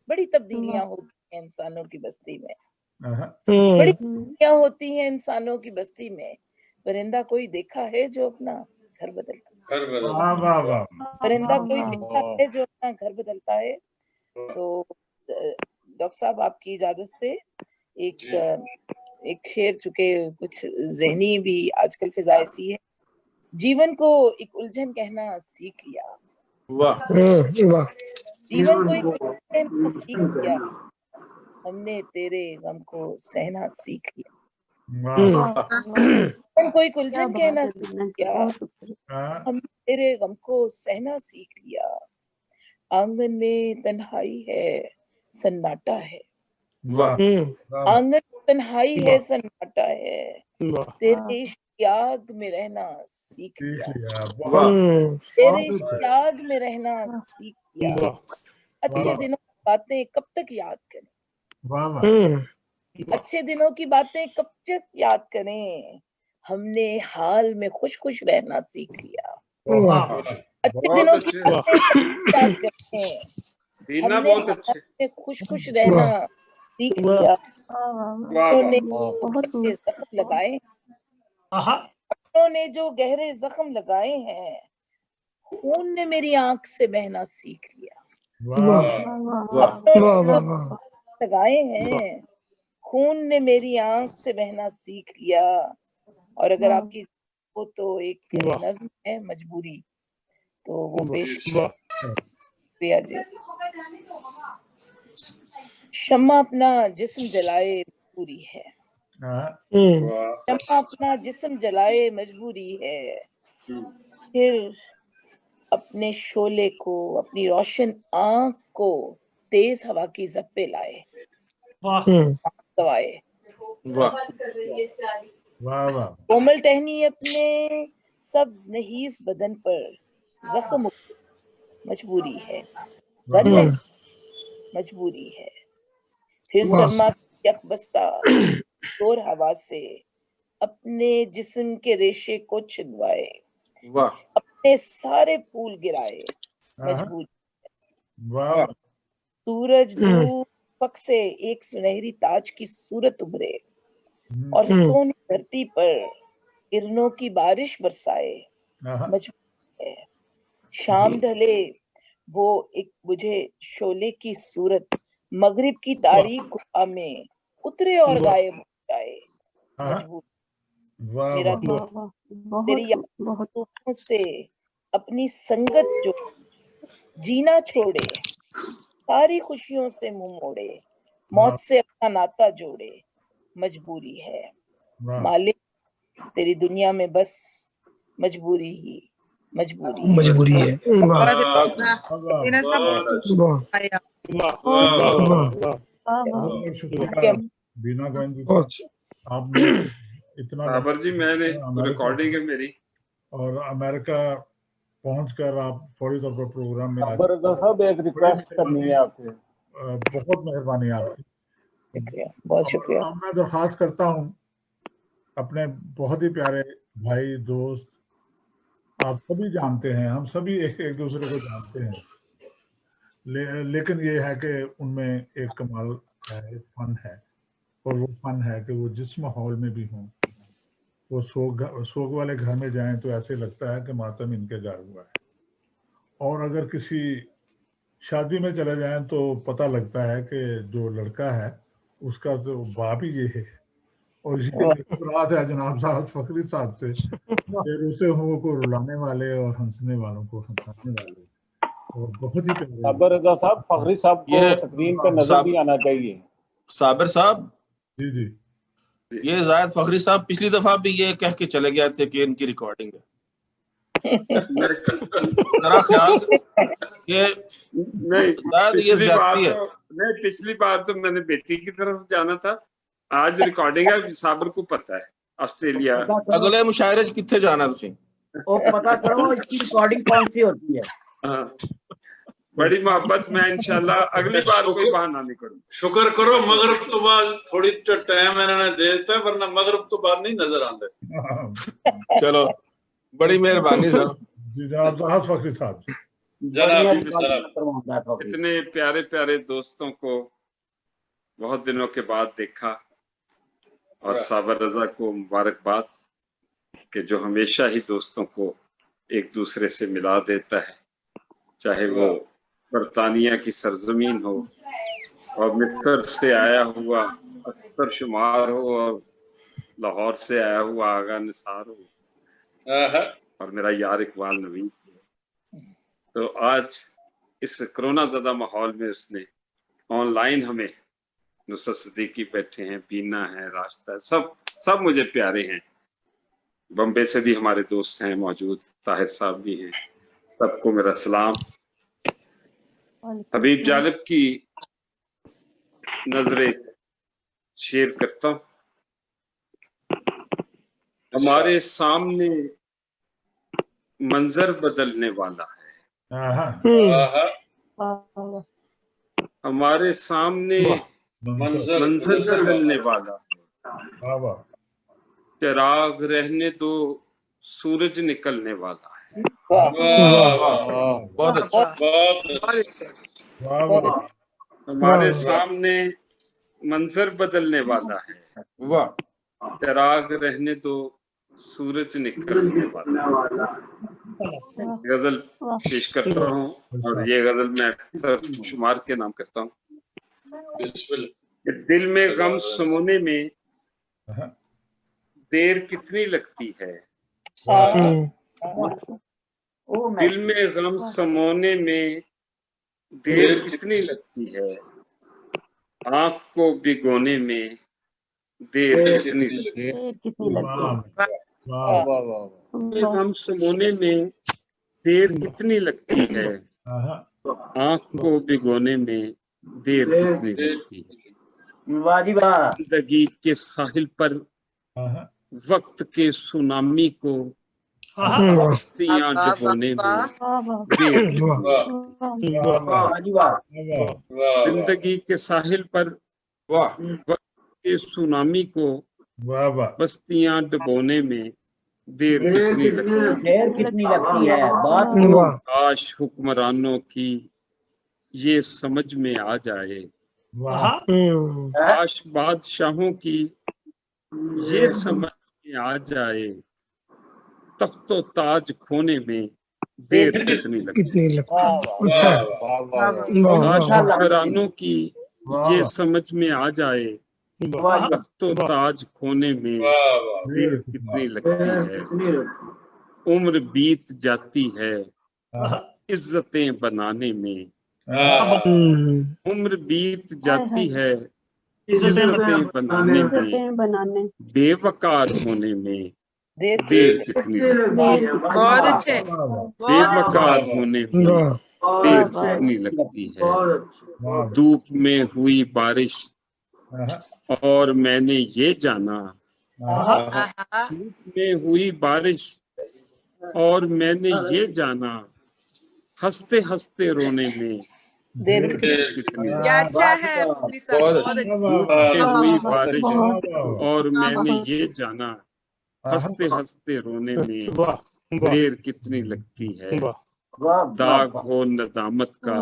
बड़ी तब्दीलियां होती हैं इंसानों की बस्ती में, बड़ी तब्दीलियां होती हैं इंसानों की बस्ती में। परिंदा कोई देखा है जो अपना घर बदलता है? वाह वाह वाह परिंदा कोई देखा है जो अपना घर बदलता है? तो डॉक्टर साहब आपकी इजाजत से एक शेर, चुके कुछ जहनी भी आजकल फिजा ऐसी है, जीवन को एक उलझन कहना सीख लिया। वाह जीवन को एक उलझन कहना सीख लिया, हमने तेरे गम को सहना सीख लिया। जीवन को एक उलझन कहना सीख लिया, हमने तेरे गम को सहना सीख लिया। आंगन में तन्हाई है, सन्नाटा है, आंगन में तन्हाई है, सन्नाटा है, तेरे इश्क की आग में रहना सीख लिया, तेरे इश्क की आग में रहना सीख लिया। अच्छे दिनों की बातें कब तक याद करें, अच्छे दिनों की बातें कब तक याद करें, हमने हाल में खुश खुश रहना सीख लिया। अच्छे दिनों की बातें याद करें, हमने हाल में खुश खुश रहना सीख लिया। उन्होंने जख्म लगाए, उन्होंने जो गहरे जख्म लगाए हैं, खून ने मेरी आंख से बहना सीख लिया। लगाए हैं, खून ने मेरी आंख से बहना सीख लिया। और अगर आपकी हो तो एक नज्म है मजबूरी, तो वो पेश किया जी। शम्मा अपना जिस्म जलाए मजबूरी है, शम्मा अपना जिस्म जलाए मजबूरी है, फिर अपने शोले को, अपनी रोशन आंख को तेज हवा की जप्पे लाए, दवाए। कोमल टहनी अपने सब्ज नहीफ बदन पर जख्म, मजबूरी है, बनने मजबूरी है। फिर सरमा की यकबस्ता शोर हवा से अपने जिस्म के रेशे को छिलवाए, अपने सारे फूल गिराए, मजबूरी है। सूरज दूर पक से एक सुनहरी ताज की सूरत उभरे और सोनी धरती पर किरणों की बारिश बरसाए, मजबूरी है। शाम ढले वो एक बुझे शोले की सूरत मगरिब की तारीख गुफा में उतरे और गायब हो जाए, मजबूर। मेरा तेरी यादों से अपनी संगत जो जीना छोड़े, सारी खुशियों से मुंह मोड़े, मौत से अपना नाता जोड़े, मजबूरी है। मालिक तेरी दुनिया में बस मजबूरी ही मजबूरी है। बीना गोविंद जी, आपने इतना साबर जी, मैंने रिकॉर्डिंग है मेरी, और अमेरिका पहुंचकर आप फौरी तौर पर प्रोग्राम में साबर साहब एक रिक्वेस्ट करनी है आपसे। बहुत मेहरबानी आपकी, शुक्रिया, बहुत शुक्रिया। अब मैं दरख्वास्त करता हूँ अपने बहुत ही प्यारे भाई दोस्त, आप सभी जानते हैं, हम सभी एक दूसरे को जानते हैं, लेकिन ये है कि उनमें एक कमाल है, एक फन है, और वो फन है कि वो जिस माहौल में भी हों, वो सोग वाले घर में जाएं तो ऐसे लगता है कि मातम इनके घर हुआ है, और अगर किसी शादी में चले जाएं तो पता लगता है कि जो लड़का है उसका तो बाप ही ये है। और ये रात है जनाब साहब फखरी साहब से, रोते हुओं को रुलाने वाले और हंसने वालों को हंसाने वाले, और बहुत ही प्यारे। साबर रजा साहब, फखरी साहब को स्क्रीन पे नजर भी आना चाहिए। साबर साहब जी जी, ये जायद फखरी साहब पिछली दफा भी ये कह के चले गए थे कि इनकी रिकॉर्डिंग है। जरा ख्याल ये नहीं, पिछली बार तो मैंने बेटी की तरफ जाना था, आज रिकॉर्डिंग है, साबर को पता है ऑस्ट्रेलिया। अगले मुशायरे कितने जाना तुसी? ओ पता करो इसकी रिकॉर्डिंग कौन सी होती है। बड़ी मोहब्बत में इंशाल्लाह अगली बार कोई बहाना नहीं करूँ। शुक्र करो मगरब तो बाद थोड़ी टाइम इन्होंने दे देता है, वरना मगरब तो बाद नहीं नजर आते। चलो बड़ी मेहरबानी सर। जी जनाब दाहत फखरी साहब। इतने प्यारे प्यारे दोस्तों को बहुत दिनों के बाद देखा, और साबर रजा को मुबारकबाद कि जो हमेशा ही दोस्तों को एक दूसरे से मिला देता है, चाहे वो बरतानिया की सरजमीन हो और मिस्र से आया हुआ अख्तर शुमार हो और लाहौर से आया हुआ आगा निसार हो और मेरा यार इकबाल नवीन। तो आज इस कोरोना ज़दा माहौल में उसने ऑनलाइन हमें, नुसरत सिद्दीकी बैठे हैं, बीना है, रास्ता है, सब मुझे प्यारे हैं। बम्बे से भी हमारे दोस्त हैं मौजूद, ताहिर साहब भी हैं, सबको मेरा सलाम। हबीब जालिब की नजरें शेयर करता हूँ। हमारे सामने मंजर बदलने वाला है, हमारे सामने मंजर बदलने वाला है। चिराग रहने दो, सूरज निकलने वाला है। बहुत अच्छा। हमारे सामने मंजर बदलने वाला है, वाह। चिराग रहने दो, सूरज निकलने वाला है। गजल पेश करता हूँ और ये गजल मैं अख्तर शुमार के नाम करता हूँ। दिल में गम समोने में देर कितनी लगती है, दिल में गम समोने में देर कितनी लगती है, आँख को भिगोने में देर कितनी लगती है। गम समोने में देर कितनी लगती है, आँख को भिगोने में देर कितनी लगती है। जिंदगी के साहिल पर वक्त के सुनामी को बस्तियां डुबोने में देर, जिंदगी के साहिल पर वक्त के सुनामी को बस्तियां डुबोने में देर कितनी लगती है। काश हुक्मरानों की ये समझ में आ जाए, काश बादशाहों की ये समझ में आ जाए, तख्तो ताज खोने में देर कितनी लगती है। काश हुक्मरानों की ये समझ में आ जाए, तख्तो ताज खोने में देर कितनी लगती है। उम्र बीत जाती है इज्जतें बनाने में, उम्र बीत जाती है इज्जतें बनाने में, बेवकार होने में देर कितनी लगती है। बहुत अच्छे, बेवकार होने में देर कितनी लगती है। धूप में हुई बारिश और मैंने ये जाना, धूप में हुई बारिश और मैंने ये जाना, हंसते हंसते रोने में देर कितनी। अच्छा है धूप में हुई बारिश और मैंने ये जाना, हंसते हंसते रोने में देर कितनी लगती है। दाग हो नदामत का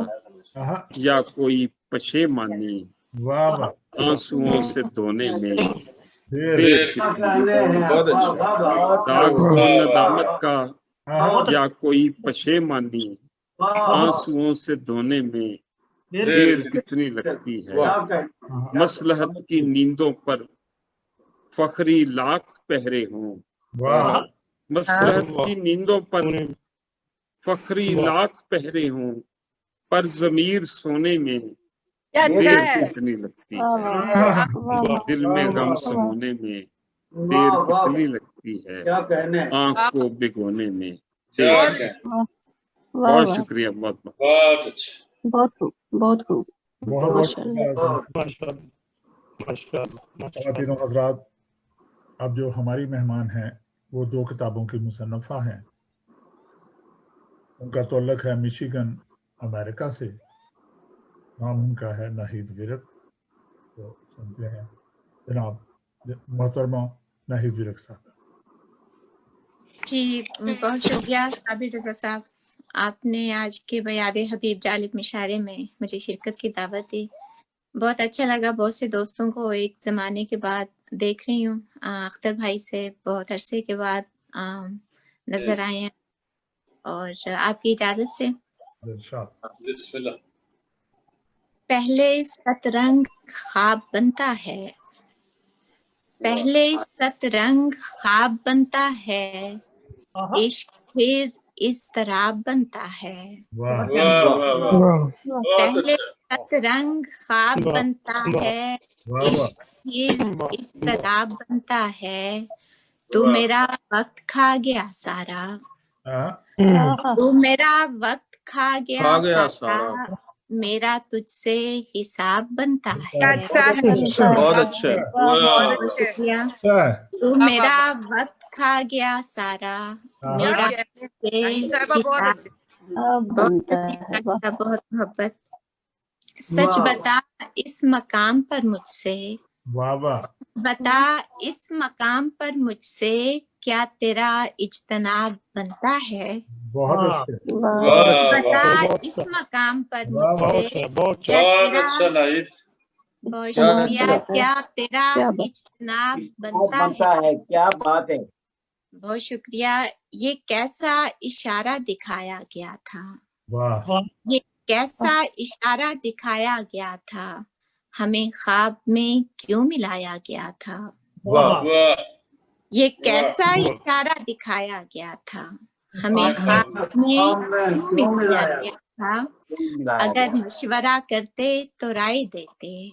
या कोई पशेमानी, आंसुओं से धोने में देर कितनी। दाग हो नदामत का या कोई पशेमानी, आंसुओं से धोने में देर कितनी लगती है। मसलहत की नींदों पर फखरी लाख पहरे हों, मसलहत की नींदों पर फखरी लाख पहरे हों, पर जमीर सोने में देर कितनी लगती है। दिल में गम समोने में देर कितनी लगती है, आँख को भिगोने में देर। बहुत शुक्रिया, बहुत खूब। खातिन और हज़रात, अब जो हमारी मेहमान हैं वो 2 किताबों की मुसन्नफ़ा हैं। उनका तल्लुक़ है मिशिगन अमेरिका से, नाम उनका है नाहिद विरक, तो सुनते हैं जनाब मोहतरमा नाहिद विरक साहब। जी बहुत शुक्रिया साबिर रज़ा साहब, आपने आज के बयाद हबीब जालिब मिशारे में मुझे शिरकत की दावत दी। बहुत अच्छा लगा, बहुत से दोस्तों को एक ज़माने के बाद देख रही हूँ। अख्तर भाई से बहुत अरसे के बाद नज़र आए हैं, और आपकी इजाज़त से पहले सतरंग ख्वाब बनता है, पहले सतरंग ख्वाब बनता है, इश्क फिर इज़्तिराब बनता है। पहले सतरंग ख्वाब बनता है, इश्क फिर इज़्तिराब बनता है। तू मेरा वक्त खा गया सारा, तू मेरा वक्त खा गया सारा, मेरा तुझसे हिसाब बनता है। बहुत अच्छे। बहुत शुक्रिया। तू मेरा वक्त खा गया सारा, मेरा तुझसे हिसाब। बहुत मोहब्बत। सच बता इस मकाम पर मुझसे, बता इस मकाम पर मुझसे, क्या तेरा इज्तनाब बनता है। बता इस मकाम पर मुझसे, क्या तेरा, बहुत शुक्रिया, क्या तेरा इज्तनाब बनता है। क्या बात है। बहुत शुक्रिया। ये कैसा इशारा दिखाया गया था, ये कैसा इशारा दिखाया गया था, हमें ख्वाब में क्यों मिलाया गया था। ये कैसा इशारा दिखाया गया था, हमें ख्वाब में क्यों मिलाया गया था। अगर मशवरा करते तो राय देते,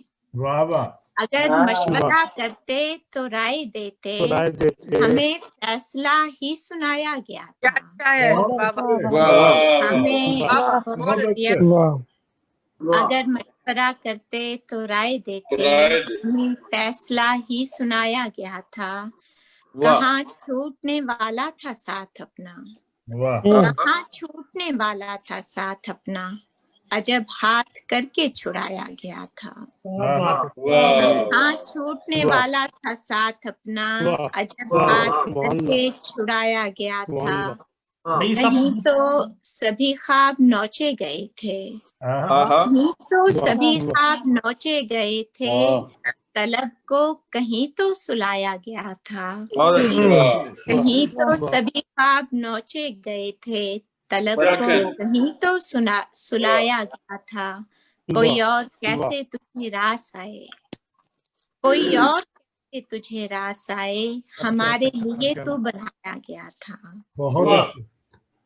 अगर मशवरा करते तो राय देते, हमें फैसला ही सुनाया गया था। हमें अगर मशवरा करते तो राय देते, हमें फैसला ही सुनाया गया था। कहाँ छूटने वाला था साथ अपना, कहाँ छूटने वाला था साथ अपना, अजब हाथ करके छुड़ाया गया था। कहाँ छूटने वाला था साथ अपना, अजब हाथ करके छुड़ाया गया था। नहीं तो सभी ख्वाब नोचे गए थे, नहीं तो सभी ख्वाब नोचे गए थे, तलब को कहीं तो सुलाया गया था। कहीं तो सभी ख्वाब नोचे गए थे, तलब को कहीं तो सुलाया गया था। कोई और कैसे तुझे रास आए, कोई और कैसे तुझे रास आए, हमारे लिए तो बनाया गया था।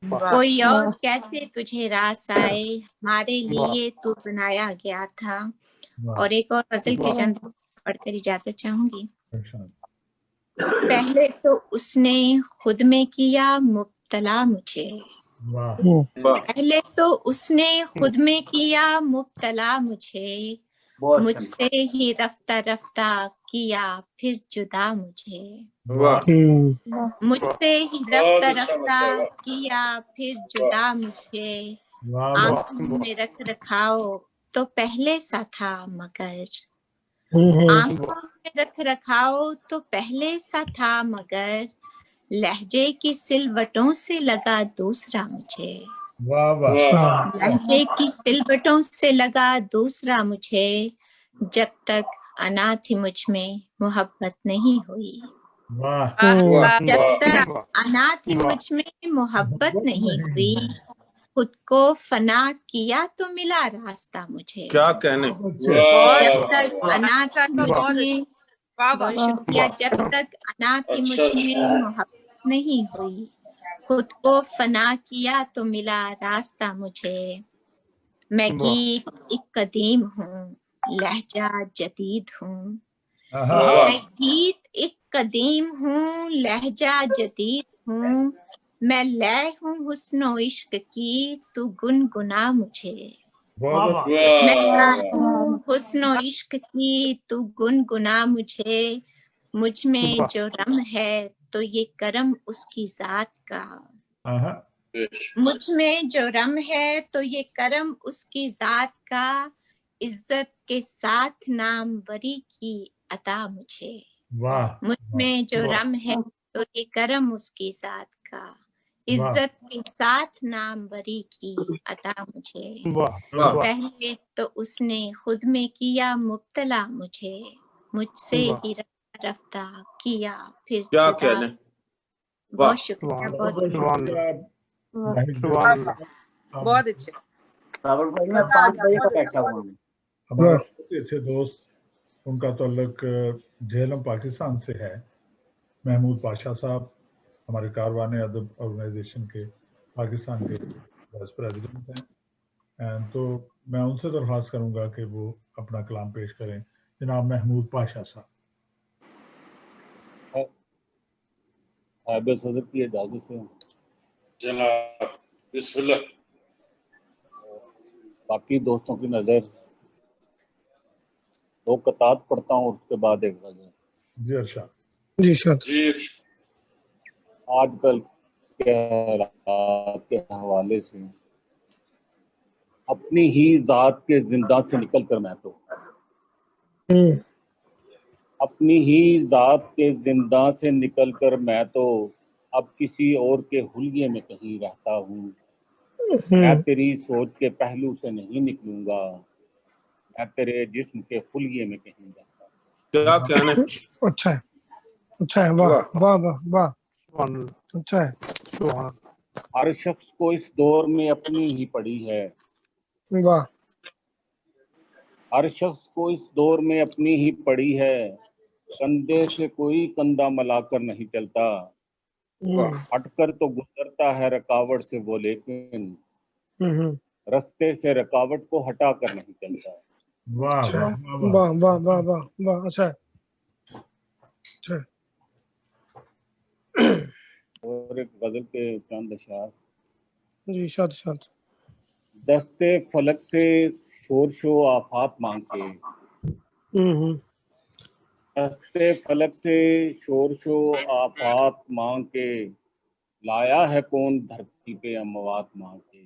कोई और कैसे तुझे रास आए, हमारे लिए तो बनाया गया था। और एक और गजल के चंद पढ़कर इजाजत चाहूंगी। पहले तो उसने खुद में किया मुब्तला मुझे, पहले तो उसने खुद में किया मुब्तला मुझे, मुझसे ही रफ्ता रफ्ता किया फिर जुदा मुझे, मुझसे ही रफ्ता रफ्ता किया फिर जुदा मुझे। आंखों में रख रखाओ तो पहले सा था मगर, आंखों में रख रखाओ तो पहले सा था मगर, लहजे की सिलवटों से लगा दूसरा मुझे, लहजे की सिलवटों से लगा दूसरा मुझे। जब तक अना थी मुझ में मोहब्बत नहीं हुई, जब तक अना थी मुझ में मोहब्बत नहीं हुई, खुद को फना किया तो मिला रास्ता मुझे। क्या कहने। जब तक अना थी मुझ में, बहुत शुक्रिया, जब तक अना थी मुझ में मोहब्बत नहीं हुई, खुद को फना किया तो मिला रास्ता मुझे। मैं गीत एक कदीम हूँ, लहजा जदीद हूँ, मैं गीत एक कदीम हूँ, लहजा जदीद हूँ, मैं लय हूँ हुस्नो इश्क की, तू गुनगुना मुझे। मैं लय हूँ हुस्नो इश्क की, तू गुनगुना मुझे। मुझ में जो रम है तो ये करम उसकी जात का, मुझ में जो रम है तो ये करम उसकी जात का, इज्जत के साथ नामवरी की अता मुझे। वाह मुझ में जो वाह रम है तो ये करम उसकी जात का, वाह इज्जत के साथ नामवरी की अता मुझे। वाह वाह वाह पहले तो उसने खुद में किया मुब्तला मुझे, मुझसे वाह ही रफ्ता किया फिर क्या जुदा। कहने, वाह बहुत शुक्रिया, सुभान बहुत बहुत सुभान शुक्रिया महक सुभान बेगम। अल्लाह। आप बहुत अच्छे, सावर भाई मैं मजा आ 5 गया, बजे बहुत से अच्छे। बैठा हुआ हूँ। हमारे वाह बहुत ही अच्छे दोस्त, उनका ताल्लुक झेलम पाकिस्तान से है। महमूद पाशा साहब हमारे कारवान अदब ऑर्गेनाइजेशन के पाकिस्तान के वाइस प्रेसिडेंट हैं। तो मैं उनसे दरख्वास्त करूंगा कि वो अपना कलाम पेश करें। जनाब महमूद पाशा साहब। साहिब सदर की इजाजत से जनाब बिस्मिल्लाह। बाकी दोस्तों की नजर 2 कतात पढ़ता हूँ, उसके बाद एक गजल। जी अर्शद। जी शाद। जी आजकल के हालात के हवाले से अपनी ही जात के जिंदा से निकल कर मैं तो अपनी ही जात के जिंदा से निकल कर मैं तो अब किसी और के हुलिये में कहीं रहता हूँ। मैं तेरी सोच के पहलू से नहीं निकलूंगा, मैं तेरे जिस्म के हुलिये में कहीं रहता हूँ। क्या कहने, अच्छा है, अच्छा है। वाह वाह वाह वाह वाह, सुभान अच्छा है। सुभान हर शख्स को इस दौर में अपनी ही पड़ी है, वाह हर शख्स को इस दौर में अपनी ही पड़ी है। कंधे से कोई कंधा मिलाकर नहीं चलता, हटकर तो गुजरता है रकावट से वो, लेकिन रास्ते से रकावट को हटा कर नहीं चलता। वाह अच्छा वाह है, वाह वाह वाह वाह वाह वाह, अच्छा है, अच्छा है। और एक गजल के चंद अशआर। जी शाद शाद। दस्ते फलक से शोर शो आफात मांग के, दस्ते फलक से शोर शो आफात मांग के, लाया है कौन धरती पे अमवात मांग के।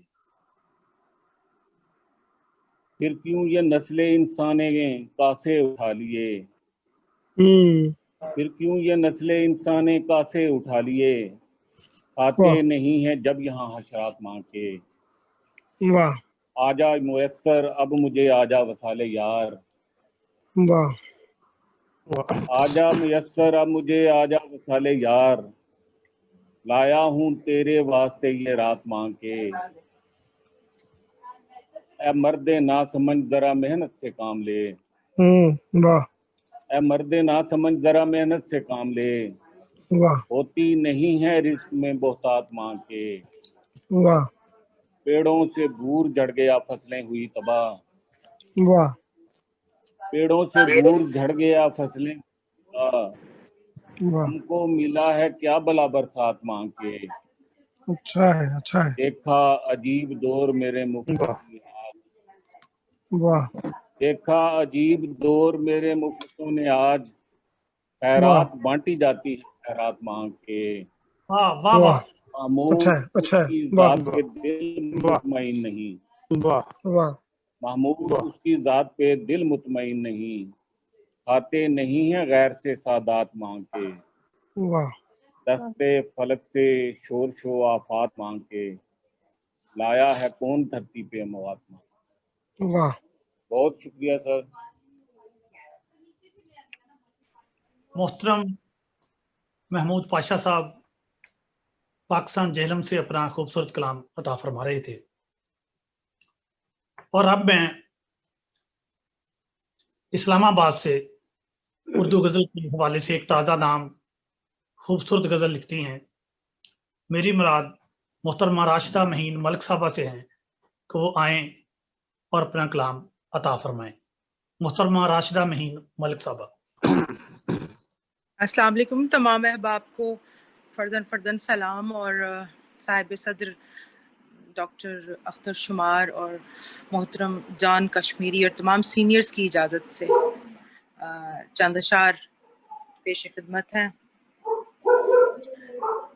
फिर क्यों ये नस्ले इंसाने कासे उठा लिए, फिर क्यों ये नस्ले इंसाने कासे उठा लिए, खाते नहीं है जब यहाँ हशरात मांग के। वाह आजा मुयस्सर अब मुझे आजा वसाले यार, वाह आजा मुयस्सर अब मुझे आजा वसाले यार, लाया हूँ तेरे वास्ते ये रात मांग के। ए मर्दे ना समझ जरा मेहनत से काम ले, वाह ए मर्दे ना समझ जरा मेहनत से काम ले, वाह होती नहीं है रिस्क में बहुतात मांग के। वाह पेड़ों से बूर झड़ गया फसलें हुई तबाह, वाह पेड़ों से बूर झड़ गया फसलें तबाह, वाह, हमको मिला है क्या भला बरसात मांग के। अच्छा है, अच्छा है। देखा अजीब दौर मेरे मुफ्तों ने आज, वाह देखा अजीब दौर मेरे मुफ्तों ने आज, वाह खैरात बांटी जाती है खैरात मांग के। वाह वाह वाह, वाह, अच्छा महमूद है, अच्छा है। उसकी वाह जात पे दिल मुतमईन नहीं, वाह वाह महमूद वाह उसकी जात पे दिल मुतमईन नहीं, खाते नहीं है गैर से सादात मांग के। वाह दस्ते फलक से शोर शो आफात मांग के, लाया है कौन धरती पे अमवात मांग। वाह, बहुत शुक्रिया सर। मोहतरम महमूद पाशा साहब पाकिस्तान झेलम से अपना खूबसूरत कलाम अता फरमा रहे थे। और अब मैं इस्लामाबाद से उर्दू गजल के हवाले से एक ताज़ा नाम खूबसूरत गजल लिखती हैं। मेरी मुराद मोहतरमा राशिदा महीन मलिक साहबा से हैं कि वो आएँ और अपना कलाम अता फरमाएं। मोहतरमा राशिदा महीन मलिक साहबा। अस्सलाम वालेकुम तमाम अहबाब को फर्दन फर्दन सलाम, और साहिब सदर डॉक्टर अख्तर शुमार और मोहतरम जान कश्मीरी और तमाम सीनियर्स की इजाज़त से चंद अशार पेश खिदमत हैं।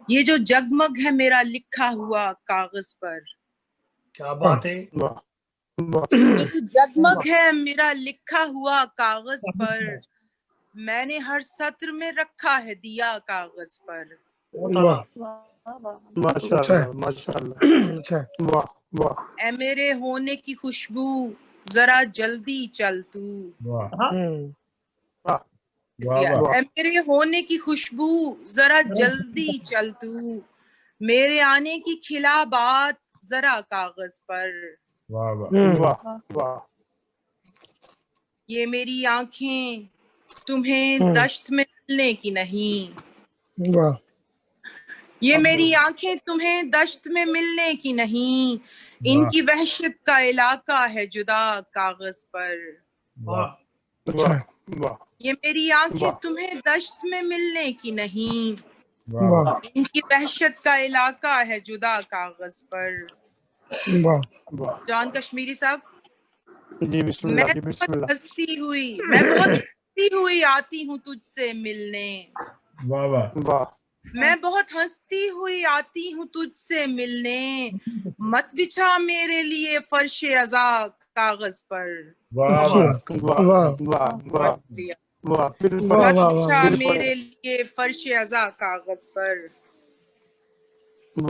ये जो जगमग है मेरा लिखा हुआ कागज पर, क्या बात है। ये जो जगमग है मेरा लिखा हुआ कागज पर, मैंने हर सत्र में रखा है दिया कागज पर। माशाल्लाह माशाल्लाह वाह वाह। ऐ मेरे होने की खुशबू जरा जल्दी चल तू, ऐ मेरे होने की खुशबू जरा जल्दी चल तू, मेरे आने की खिला बात जरा कागज पर। वाह वाह वाह। ये मेरी आंखें तुम्हें दश्त में मिलने की नहीं, वाह। ये मेरी आंखें तुम्हें दश्त में मिलने की नहीं, इनकी वहशत का इलाका है जुदा कागज पर। ये मेरी आंखें तुम्हें दश्त में मिलने की नहीं, इनकी वहशत का इलाका है जुदा कागज पर। जान कश्मीरी साहब, मैं बहुत हंसती हुई आती हूँ तुझसे मिलने, वाह वाह। मैं बहुत हंसती हुई आती हूँ तुझसे मिलने, मत बिछा मेरे लिए फर्श अज़ा कागज पर। मत बिछा मेरे लिए फर्श अज़ा कागज पर।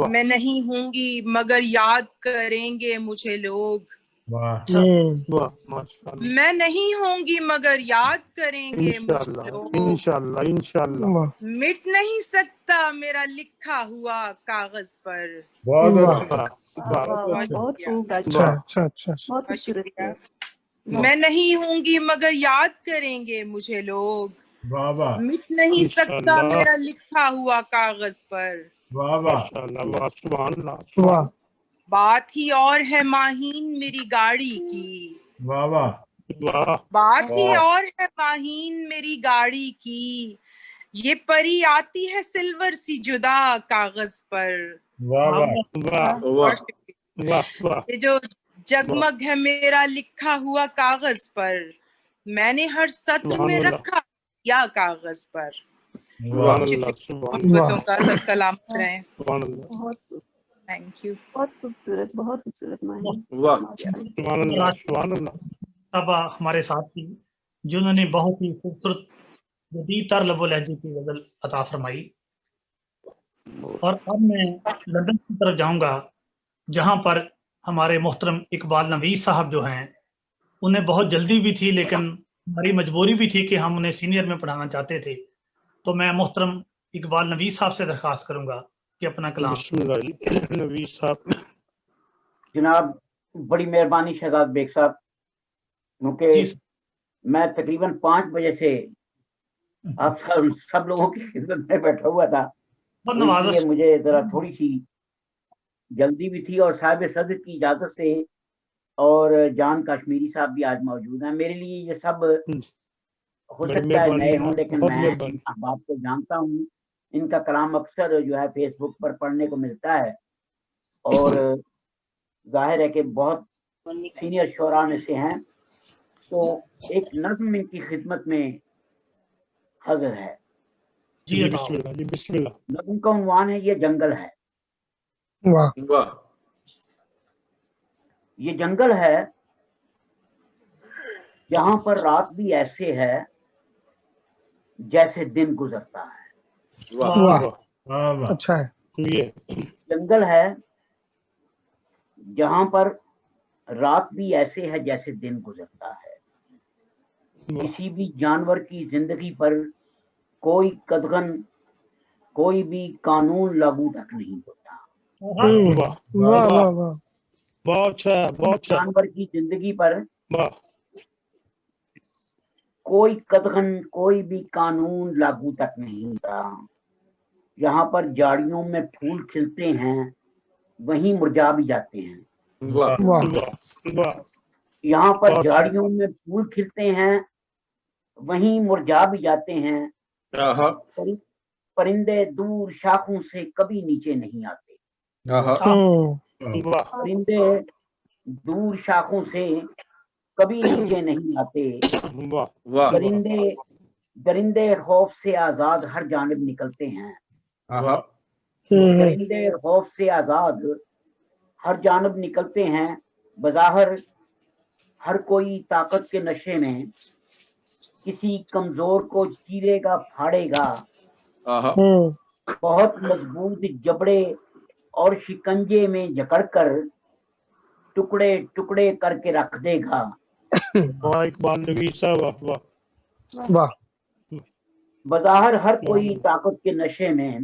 मैं नहीं होंगी मगर याद करेंगे मुझे लोग, मैं नहीं होंगी मगर याद करेंगे मुझे लोग, इंशाल्लाह इंशाल्लाह। मिट नहीं सकता मेरा लिखा हुआ कागज पर। अच्छा। मैं नहीं होंगी मगर याद करेंगे मुझे लोग, मिट नहीं सकता मेरा लिखा हुआ कागज पर। वाह। बात ही और है माहीन मेरी गाड़ी की, बात ही और है माहीन मेरी गाड़ी की, ये परी आती है सिल्वर सी जुदा कागज पर। ये जो जगमग है मेरा लिखा हुआ कागज पर, मैंने हर सत्र में रखा या कागज पर। मोहब्बतों का सब सलामत रहें। Thank you. बहुत खूबसूरत माही। सब हमारे साथ थी जिन्होंने बहुत ही खूबसूरत जदीद तर लबो लहजे की गजल अता फरमाई। और अब मैं लंदन की तरफ जाऊंगा जहां पर हमारे मोहतरम इकबाल नवीस साहब जो हैं, उन्हें बहुत जल्दी भी थी लेकिन हमारी मजबूरी भी थी कि हम उन्हें सीनियर में पढ़ाना चाहते थे। तो मैं मोहतरम इकबाल नवीस साहब से दरख्वास्त करूंगा कि अपना कलाम। नवीस साहब। जनाब बड़ी मेहरबानी शहजाद बेग साहब, क्योंकि मैं तकरीबन 5 बजे से आप सब लोगों की खिदमत में बैठा हुआ था, इसलिए मुझे जरा थोड़ी सी जल्दी भी थी। और साहिब सदर की इजाजत से और जान कश्मीरी साहब भी आज मौजूद हैं। मेरे लिए ये सब हो सकता है नए हों, लेकिन मैं अहबाब को जानता हूँ। इनका कलाम अक्सर जो है फेसबुक पर पढ़ने को मिलता है और जाहिर है कि बहुत सीनियर शोरा में से हैं। तो एक नज़्म इनकी खिदमत में हाजिर है। जी बिस्मिल्लाह। नज़्म का उन्वान है ये जंगल है। वाह। ये जंगल है जहां पर रात भी ऐसे है जैसे दिन गुजरता है। वाह। अच्छा है। जंगल है जहां पर रात भी ऐसे है जैसे दिन गुजरता है। किसी भी जानवर की जिंदगी पर कोई कदगन, कोई भी कानून लागू तक नहीं होता। जानवर की जिंदगी पर कोई कदगन, कोई भी कानून लागू तक नहीं होता। यहाँ पर झाड़ियों में फूल खिलते हैं, वहीं मुरझा भी जाते हैं। यहाँ पर झाड़ियों में फूल खिलते हैं, वहीं मुरझा भी जाते हैं। परिंदे दूर शाखों से कभी नीचे नहीं आते। परिंदे दूर शाखों से कभी नीचे नहीं आते। दरिंदे खौफ से आजाद हर जानिब निकलते हैं। درندے خوف سے آزاد ہر جانب نکلتے ہیں، بظاہر ہر کوئی طاقت کے نشے میں، کسی کمزور کو چیرے گا پھاڑے گا، بہت مضبوط جبڑے اور شکنجے میں جکڑ کر ٹکڑے ٹکڑے کر کے رکھ دے گا۔ واہ اقبال نویس صاحب، واہ واہ بظاہر ہر کوئی طاقت کے نشے میں،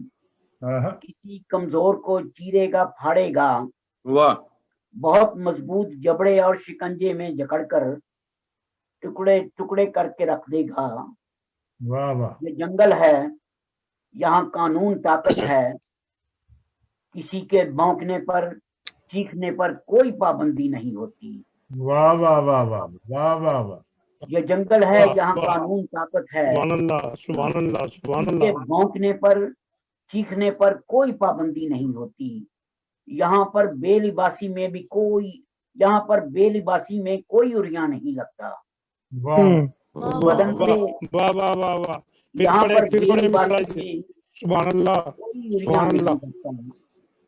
کسی کمزور کو چیرے گا پھاڑے گا، واہ بہت مضبوط جبڑے اور شکنجے میں جکڑ کر ٹکڑے ٹکڑے کر کے رکھ دے گا۔ واہ واہ یہ جنگل ہے، یہاں قانون طاقت ہے، کسی کے بھونکنے پر چیخنے پر کوئی پابندی نہیں ہوتی۔ واہ واہ واہ واہ واہ واہ واہ یہ جنگل ہے، یہاں قانون طاقت ہے، سبحان اللہ سبحان اللہ سبحان کسی کے اللہ۔ بھونکنے پر چیخنے پر کوئی پابندی نہیں ہوتی۔ یہاں پر بے لباسی میں بھی یہاں پر بے لباسی میں کوئی اریاں نہیں لگتا۔ بدن سے واہ واہ واہ واہ یہاں پر بے پھر لباسی میں سبحان اللہ کوئی اریاں سبحان نہیں اللہ لگتا۔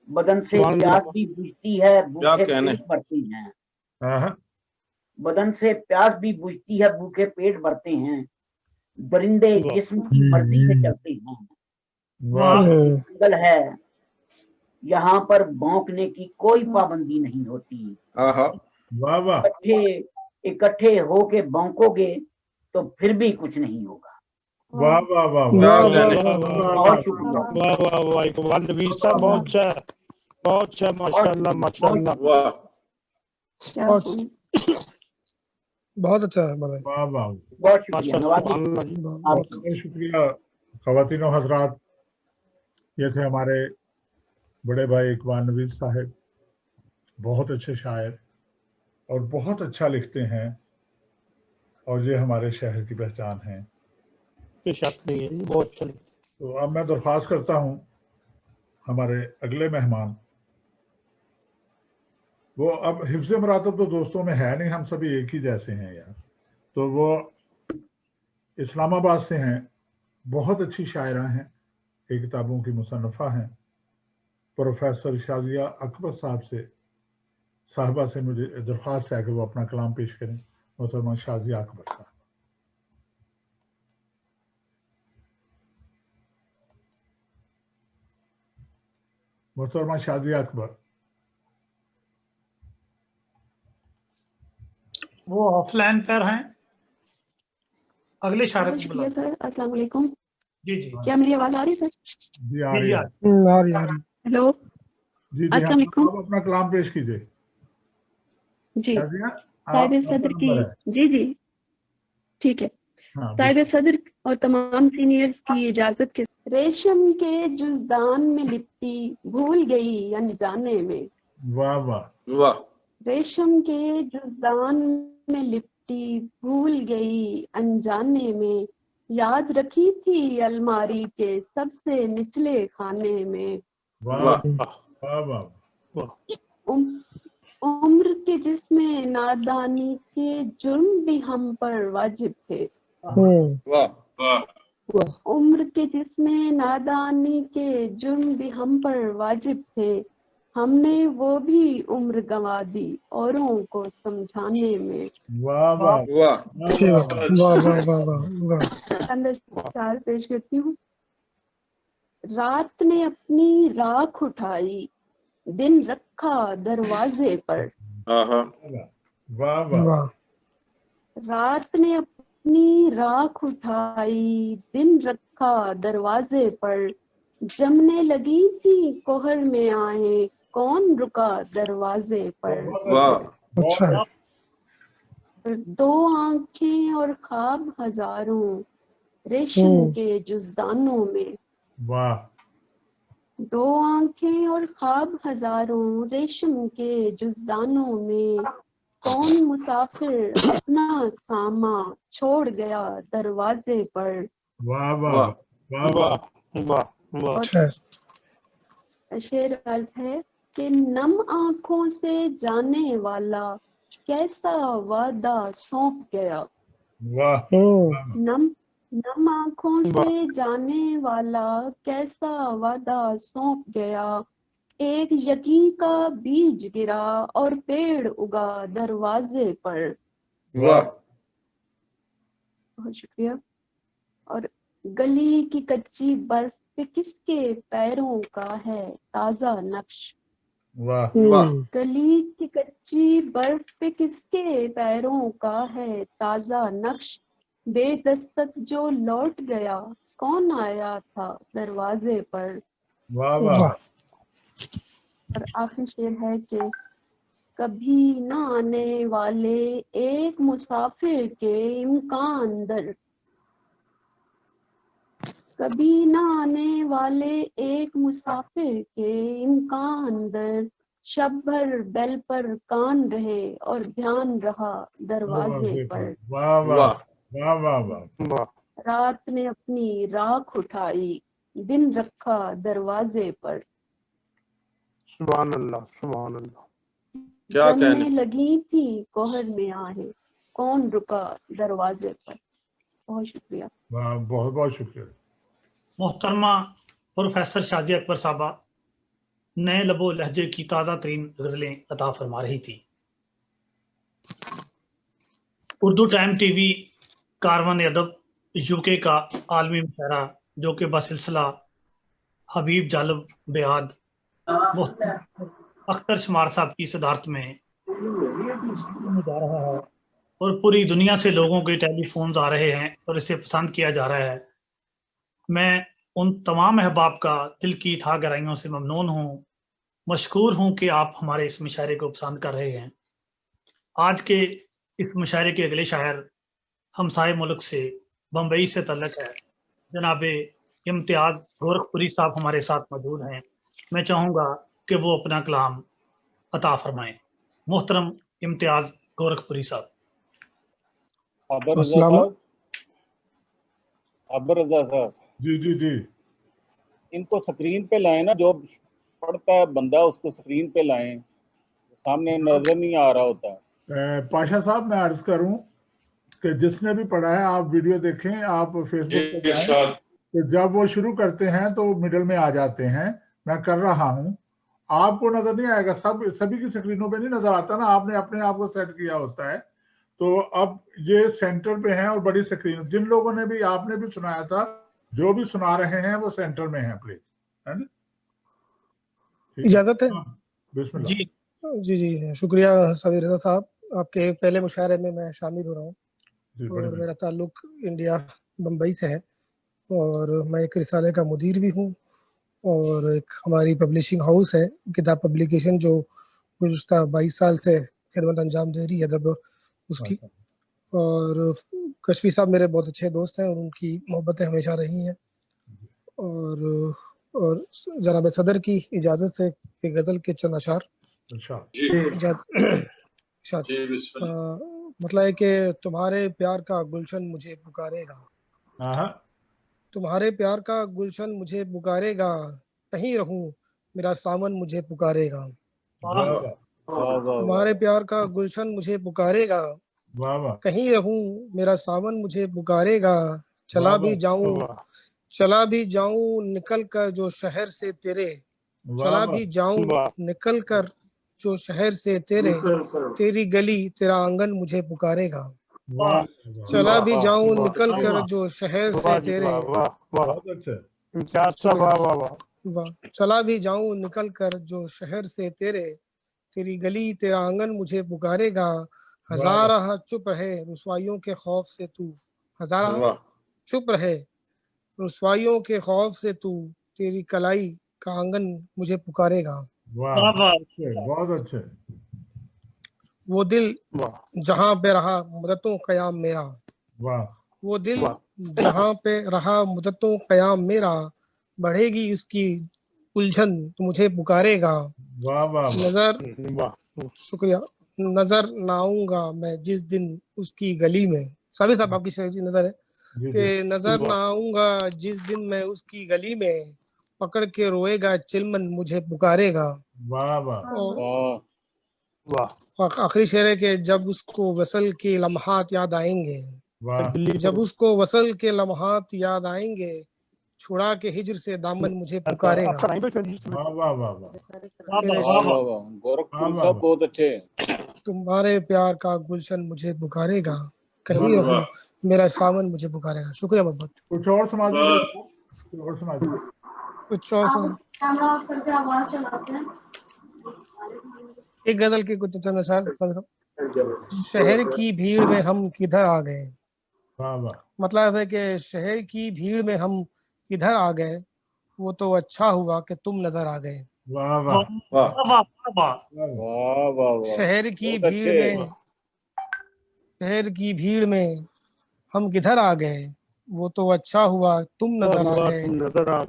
بدن سے سبحان اللہ۔ پیاس بھی بجھتی ہے، بھوکے کہنے۔ پیٹ بھرتے ہیں۔ بدن سے پیاس بھی بجھتی ہے، بھوکے پیٹ بھرتے ہیں۔ درندے جسم کی مرضی سے چلتے ہیں۔ جنگل ہے، یہاں پر بھونکنے کی کوئی پابندی نہیں ہوتی۔ واہ واہ اکٹھے ہو کے بھونکو گے تو پھر بھی کچھ نہیں ہوگا۔ واہ واہ واہ بہت شکریہ۔ واہ واہ واہ اقبال نویس صاحب بہت اچھا ہے، بہت اچھا، ماشاء اللہ ماشاء اللہ۔ بہت اچھا ہے بھائی، واہ واہ بہت شکریہ سبحان اللہ جی۔ بہت شکریہ خواتین و حضرات، یہ تھے ہمارے بڑے بھائی اقبال نویس صاحب، بہت اچھے شاعر اور بہت اچھا لکھتے ہیں، اور یہ ہمارے شہر کی پہچان ہے۔ کوئی شک نہیں ہے، بہت اچھا۔ تو اب میں درخواست کرتا ہوں ہمارے اگلے مہمان، وہ اب حفظ مراتب تو دوستوں میں ہے نہیں، ہم سبھی ایک ہی جیسے ہیں یار، تو وہ اسلام آباد سے ہیں، بہت اچھی شاعرہ ہیں، کئی کتابوں کی مصنفہ ہیں، پروفیسر شازیہ اکبر صاحبہ سے مجھے درخواست ہے کہ وہ اپنا کلام پیش کریں۔ محترمہ شازیہ اکبر صاحب۔ محترمہ شازیہ اکبر۔ وہ آف لائن پر ہیں، اگلے شاعر کو شکریہ بلا۔ سر، السلام علیکم۔ جی جی کیا میری آواز آ رہی ہے سر؟ جی آ جی رہی جی ہے۔ آ رہی ہے۔ ہیلو، جی جی السلام علیکم۔ آپ اپنا کلام پیش کیجئے۔ جی شازیہ صاحب آپ صدر کا کی، نمبر ہے۔ جی جی ٹھیک ہے۔ ہاں صاحب صدر اور تمام سینئرز کی اجازت کے، ریشم کے جزدان میں لپٹی بھول گئی انجانے میں، واہ واہ واہ ریشم کے جزدان میں لپٹی بھول گئی انجانے میں، یاد رکھی تھی الماری کے سب سے نچلے خانے میں، واہ واہ واہ واہ عمر کے جس میں نادانی کے جرم بھی ہم پر واجب تھے، عمر کے جس میں نادانی کے جرم بھی ہم پر واجب تھے، ہم نے وہ بھی عمر گنوا دی اوروں کو سمجھانے میں۔ واہ واہ اندر چار پیش کرتی ہوں۔ رات نے اپنی راکھ اٹھائی، دن رکھا دروازے پر، واہ واہ رات نے اپنی راکھ اٹھائی، دن رکھا دروازے پر، جمنے لگی تھی کوہر میں آئیں، کون رکا دروازے پر، دو آنکھیں اور خواب ہزاروں ریشم کے جزدانوں میں، واہ دو آنکھیں اور خواب ہزاروں ریشم کے جزدانوں میں، کون مسافر اپنا ساما چھوڑ گیا دروازے پر۔ واہ واہ واہ واہ شعر عرض ہے کہ نم آنکھوں سے جانے والا کیسا وعدہ سونپ گیا، واہ नम आँखों से जाने वाला कैसा वादा सौंप गया, एक यकी का बीज गिरा और पेड़ उगा दरवाजे पर। वाह बहुत शुक्रिया। और गली की कच्ची बर्फ पे किसके पैरों का है ताजा नक्श। वाह वाह गली की कच्ची बर्फ पे किसके पैरों का है ताजा नक्श, बेदस्तक जो लौट गया कौन आया था दरवाजे पर। वाह वाह। और आखिरी शेर है कि कभी न आने वाले एक मुसाफिर के इम्कान दर, कभी न आने वाले एक मुसाफिर के इम्कान दर, शब भर बेल पर कान रहे और ध्यान रहा दरवाजे पर। वाह वाह वाह वाह वाह। रात ने अपनी राख उठाई दिन रखा दरवाजे पर। सुभान अल्लाह सुभान अल्लाह। क्या जमने कहने। लगी थी कोहर में आहें कौन रुका दरवाजे पर। बहुत शुक्रिया। वाह बहुत बहुत शुक्रिया। मोहतरमा प्रोफेसर शाजिया अकबर साहबा नए लबो लहजे की ताज़ा तरीन गज़लें अता फरमा रही थी। उर्दू टाइम टीवी कारवान अदब यूके का आलमी मुशायरा जो कि बसिलसिला हबीब जालब बेआद अख्तर शुमार साहब की सदारत में जा रहा है और पूरी दुनिया से लोगों के टेलीफोन्स आ रहे हैं और इसे पसंद किया जा रहा है। मैं उन तमाम अहबाब का दिल की था गहराइयों से ममनून हूँ, मशकूर हूँ कि आप हमारे इस मुशायरे को पसंद कर रहे हैं। आज के इस मुशायरे के अगले शायर हमसाए मुल्क से बम्बई से तल्लक है, जनाबे इम्तियाज गोरखपुरी साहब हमारे साथ मौजूद हैं। मैं चाहूँगा कि वो अपना कलाम अता फरमाएं। मोहतरम इम्तियाज गोरखपुरी साहब। अबर रजा साहब जी जी जी। इनको स्क्रीन पे लाएं ना, जो पढ़ता है बंदा उसको स्क्रीन पे लाएं, सामने नजर नहीं आ रहा होता। पाशा साहब मैं अर्ज करूं कि जिसने भी पढ़ा है आप वीडियो देखें, आप फेसबुक पे जाएं तो जब वो शुरू करते हैं तो मिडल में आ जाते हैं। मैं कर रहा हूं, आपको नजर नहीं आएगा, सभी की स्क्रीनों पे नहीं नजर आता ना, आपने अपने आप को सेट किया होता है। तो अब ये सेंटर पे है और बड़ी स्क्रीन, जिन लोगों ने भी आपने भी सुनाया था, जो भी सुना रहे हैं वो सेंटर में है, प्लीज, है ना? इजाजत है? बिस्मिल्लाह। जी जी शुक्रिया सबीर रजा साहब, आपके पहले मुशायरे में मैं शामिल हो रहा हूँ और मेरा ताल्लुक इंडिया बम्बई से है और मैं एक रिसाले का मुदीर भी हूँ और एक हमारी पब्लिशिंग हाउस है किताब पब्लिकेशन जो गुज़श्ता 22 साल से खिदमत अंजाम दे रही है अदब उसकी। और कश्मीर साहब मेरे बहुत अच्छे दोस्त हैं और उनकी मोहब्बतें हमेशा रही हैं। और जनाब सदर की इजाज़त से एक गज़ल के चंद अशार। मतलब है कि तुम्हारे प्यार का गुलशन मुझे पुकारेगा, तुम्हारे प्यार का गुलशन मुझे पुकारेगा, कहीं रहूं मेरा सावन मुझे पुकारेगा। तुम्हारे प्यार का गुलशन मुझे पुकारेगा, कहीं रहूं मेरा सावन मुझे पुकारेगा। चला भी जाऊं निकल कर जो शहर से तेरे, चला भी जाऊं निकल कर जो शहर से तेरे, तेरी गली तेरा आंगन मुझे पुकारेगा। चला भी जाऊं निकल कर जो शहर से तेरे, चला भी जाऊं निकल कर जो शहर से तेरे, तेरी गली तेरा आंगन मुझे पुकारेगा। हजारा चुप रहे रुसवाइयों के खौफ से तू, हजारा चुप रहे रुसवाइयों के खौफ से तू, तेरी कलाई का आंगन मुझे पुकारेगा। बहुत अच्छे। वो दिल जहाँ पे रहा मुद्दतों कयाम मेरा, वो दिल जहाँ पे रहा मुद्दतों कयाम मेरा, बढ़ेगी उसकी उलझन तो मुझे पुकारेगा। नजर शुक्रिया, नजर ना आऊंगा मैं जिस दिन उसकी गली में। साबिर साहब आपकी नजर है कि नजर ना आऊंगा जिस दिन मैं उसकी गली में, पकड़ के रोएगा चिलमन मुझे पुकारेगा। आखिरी शेर है कि जब उसको वसल के लम्हात याद आएंगे, जब उसको वसल के लम्हात याद आएंगे, छुड़ा के हिज्र से दामन मुझे पुकारेगा। गोरखपुर साहब बहुत अच्छे। तुम्हारे प्यार का गुलशन मुझे पुकारेगा, कहीं रहूं मेरा सावन मुझे पुकारेगा। शुक्रिया बहुत बहुत। कुछ और सुना दीजिए, कुछ और सुना। एक गजल के कुछ चंद अशआर। शहर की भीड़ में हम किधर आ गए। मतलब है कि शहर की भीड़ में हम किधर आ गए, वो तो अच्छा हुआ कि तुम नजर आ गए। वाह वाह वाह वाह। शहर की भीड़ में हम किधर आ गए, वो तो अच्छा हुआ तुम नजर आ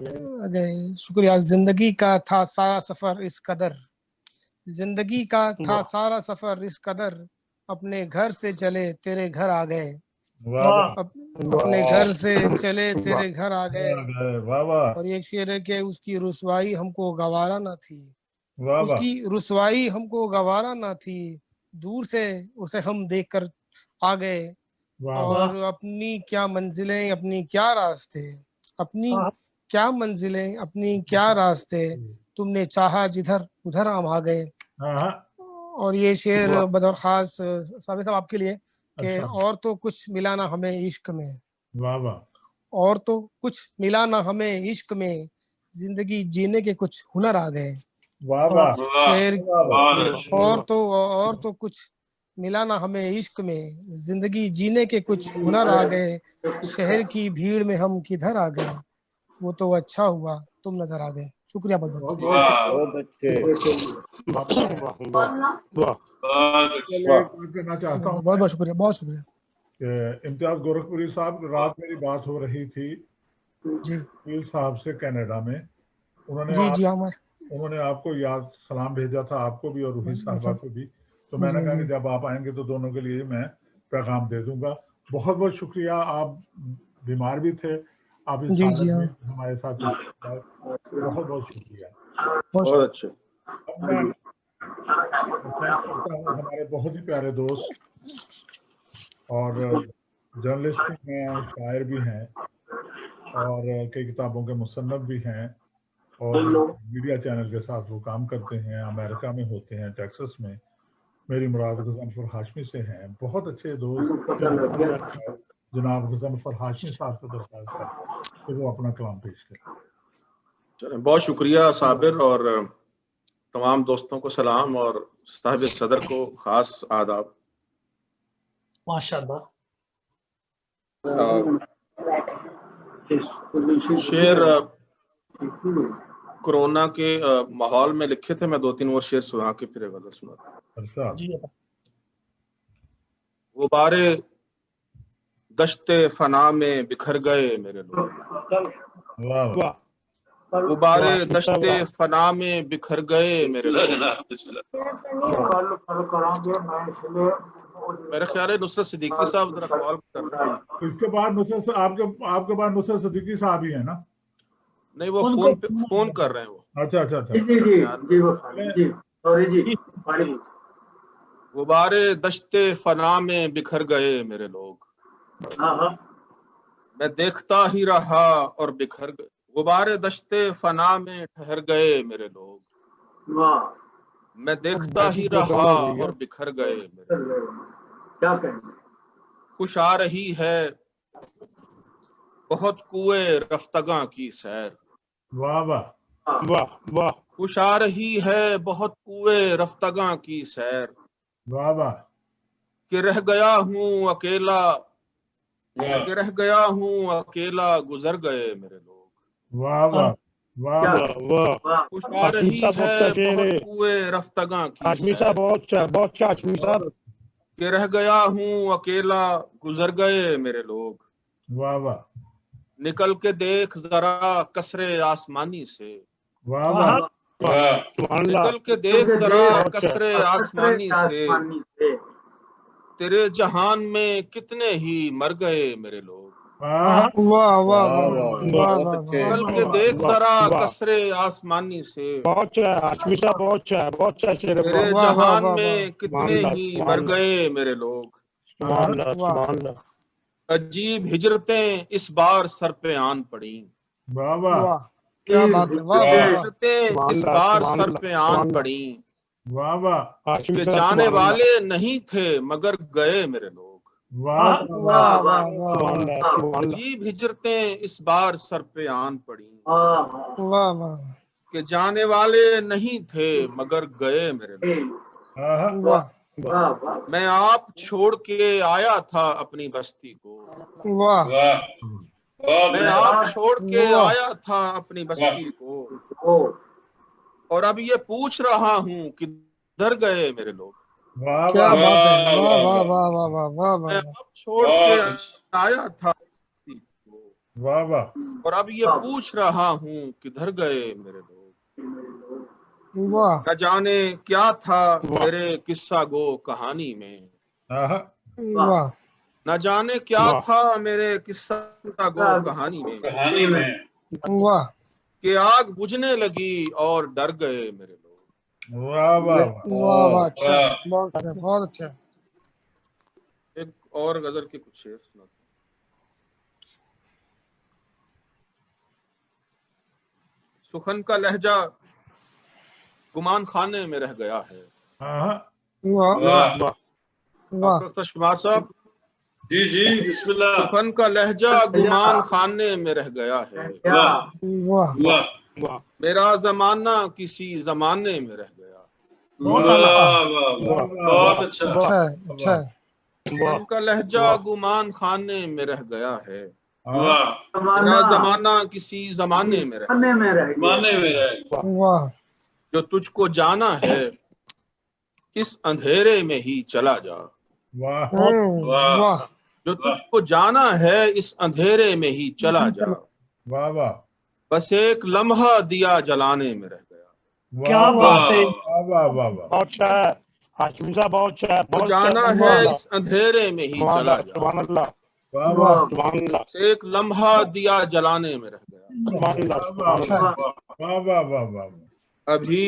गए। शुक्रिया। जिंदगी का था सारा सफर इस कदर, जिंदगी का था सारा सफर इस कदर, अपने घर से चले तेरे घर आ गए। अपने घर से चले तेरे घर आ गए। और एक शेर है कि उसकी रुसवाई हमको गवारा ना थी, उसकी रुसवाई हमको गवारा ना थी, दूर से उसे हम देखकर आ गए। और अपनी क्या मंजिलें अपनी क्या रास्ते, अपनी क्या मंजिलें अपनी क्या रास्ते, तुमने चाहा जिधर उधर हम आ गए। और ये शेर बदौर खास साबिर साहब आपके लिए कि और तो कुछ मिला ना हमें इश्क में, और तो कुछ मिला ना हमें इश्क में, जिंदगी जीने के कुछ हुनर आ गए। शेर और तो कुछ मिला ना हमें इश्क में, जिंदगी जीने के कुछ हुनर आ गए। शहर की भीड़ में हम किधर आ गए, वो तो अच्छा हुआ तुम नजर आ गए। शुक्रिया बहुत बहुत। बहुत बहुत शुक्रिया, बहुत शुक्रिया। इम्तियाज गोरखपुरी साहब, रात मेरी बात हो रही थी जी साहब से कनाडा में। उन्होंने आपको याद सलाम भेजा था, आपको भी और रूही साहबा को भी। तो मैंने कहा कि जब आप आएंगे तो दोनों के लिए मैं पैगाम दे दूंगा। बहुत बहुत शुक्रिया। आप बीमार भी थे, आप इस हालत में हमारे साथ, बहुत बहुत शुक्रिया। बहुत अच्छे। अब मैं करता हूँ हमारे बहुत ही प्यारे दोस्त और जर्नलिस्ट भी हैं, शायर भी हैं और कई किताबों के मुसन्नफ भी हैं और मीडिया चैनल के साथ वो काम करते हैं, अमेरिका में होते हैं, टेक्सास में। मेरी मुराद गज़नफ़र हाशमी से हैं। बहुत अच्छे दोस्त जनाब गज़नफ़र हाशमी साहब को दरख्वास्त है कि वो अपना कलाम पेश करें। चलें, बहुत शुक्रिया साबिर, और तमाम दोस्तों को सलाम और साहिब सदर को खास आदाब। माशाअल्लाह। शेर कोरोना के माहौल में लिखे थे, मैं 2-3 और शेर सुना के फिर गजल सुना। गुब्बारे दश्ते फना में बिखर गए मेरे लोग, गुब्बारे दश्ते फना में बिखर गए मेरे लोग। मेरा ख्याल है नुसरत सिद्दीकी साहब जरा कॉल कर रहे हैं। इसके बाद नुसरत आपके बाद नुसरत सिद्दीकी साहब ही है ना? नहीं, वो फोन कर रहे हैं वो। अच्छा जी। गुब्बारे दश्ते फना में बिखर गए मेरे लोग, मैं देखता ही रहा और बिखर गए। गुब्बारे दश्ते फना में ठहर गए मेरे लोग, मैं देखता ही रहा और बिखर गए मेरे लोग। क्या कहेंगे? खुश आ रही है बहुत कुए रफ्तगा की सैर, वाह वाह वाह वाह। खुश आ रही है बहुत कुए रफ्तगा की सैर, वाह वाह। कि रह गया हूँ अकेला, कि रह गया हूँ अकेला गुजर गए मेरे लोग। वाह वाह वाह वाह। खुश आ रही है बहुत कुए रफ्तगा की सैर, बहुत कि रह गया हूँ अकेला गुजर गए मेरे लोग। वाह वाह। निकल के देख जरा कसरे आसमानी से, वाह वाह। निकल के देख जरा कसरे आसमानी से, तेरे जहान में कितने ही मर गए मेरे लोग। वाह वाह वाह। निकल के देख जरा कसरे आसमानी से, तेरे जहान में कितने ही मर गए मेरे लोग। अजीब हिजरतें इस बार सर पे आन पड़ी। वाह वाह, क्या बात है, वाह वाह वाह, हिजरतें इस बार सर पे आन पड़ी वाह वाह, कि जाने वाले नहीं थे मगर गए मेरे लोग। वाह वाह वाह वाह, अजीब हिजरतें इस बार सर पे आन पड़ी वाह वाह कि जाने वाले नहीं थे मगर गए मेरे लोग। वाह मैं आप छोड़ के आया था अपनी बस्ती को। वाह, मैं आप छोड़ के आया था अपनी बस्ती को, और अब ये पूछ रहा हूँ कि किधर गए मेरे लोग। वाह क्या वाह, बात है, वाह वाह वाह वाह वाह वाह वाह, मैं आप छोड़ के आया था बस्ती को, वाह वाह, और अब ये पूछ रहा हूँ किधर गए मेरे लोग। वाह न जाने क्या था मेरे किस्सा गो कहानी में। आहा, वाह, न जाने क्या था मेरे किस्सा गो कहानी में वाह कि आग बुझने लगी और डर गए मेरे लोग। वाह वाह वाह, वाह वाह, अच्छा, बहुत अच्छा, बहुत अच्छा। एक और गजल के कुछ शेर सुनाता हूं। सुखन का लहजा गुमान खाने में रह गया है। आहा, वाह वाह, डॉक्टर अख्तर शुमार साहब, जी जी बिस्मिल्लाह। सुखन का लहजा गुमान खाने में रह गया है। वाह वाह मेरा जमाना किसी जमाने में रह गया। बहुत अच्छा। अच्छा है, अच्छा है, सुखन का लहजा गुमान खाने में रह गया है। वाह मेरा जमाना किसी जमाने में रह गया। माने में रहे। वाह जो तुझको जाना है इस अंधेरे में ही चला जा। वाह वाह, जो तुझको जाना है इस अंधेरे में ही चला जा। वाह वाह, बस एक लम्हा दिया जलाने में रह गया। क्या बात है, वाह वाह वाह वाह, बहुत अच्छा है हाशिम साहब, बहुत अच्छा है, जो बहुत जाना अच्छा है है। इस अंधेरे में ही चला जा। सुभान अल्लाह, वाह वाह, सुभान अल्लाह, बस एक लम्हा दिया जलाने में रह गया। सुभान अल्लाह, सुभान अच्छा अल्लाह। है, वाह वाह वाह वाह, अभी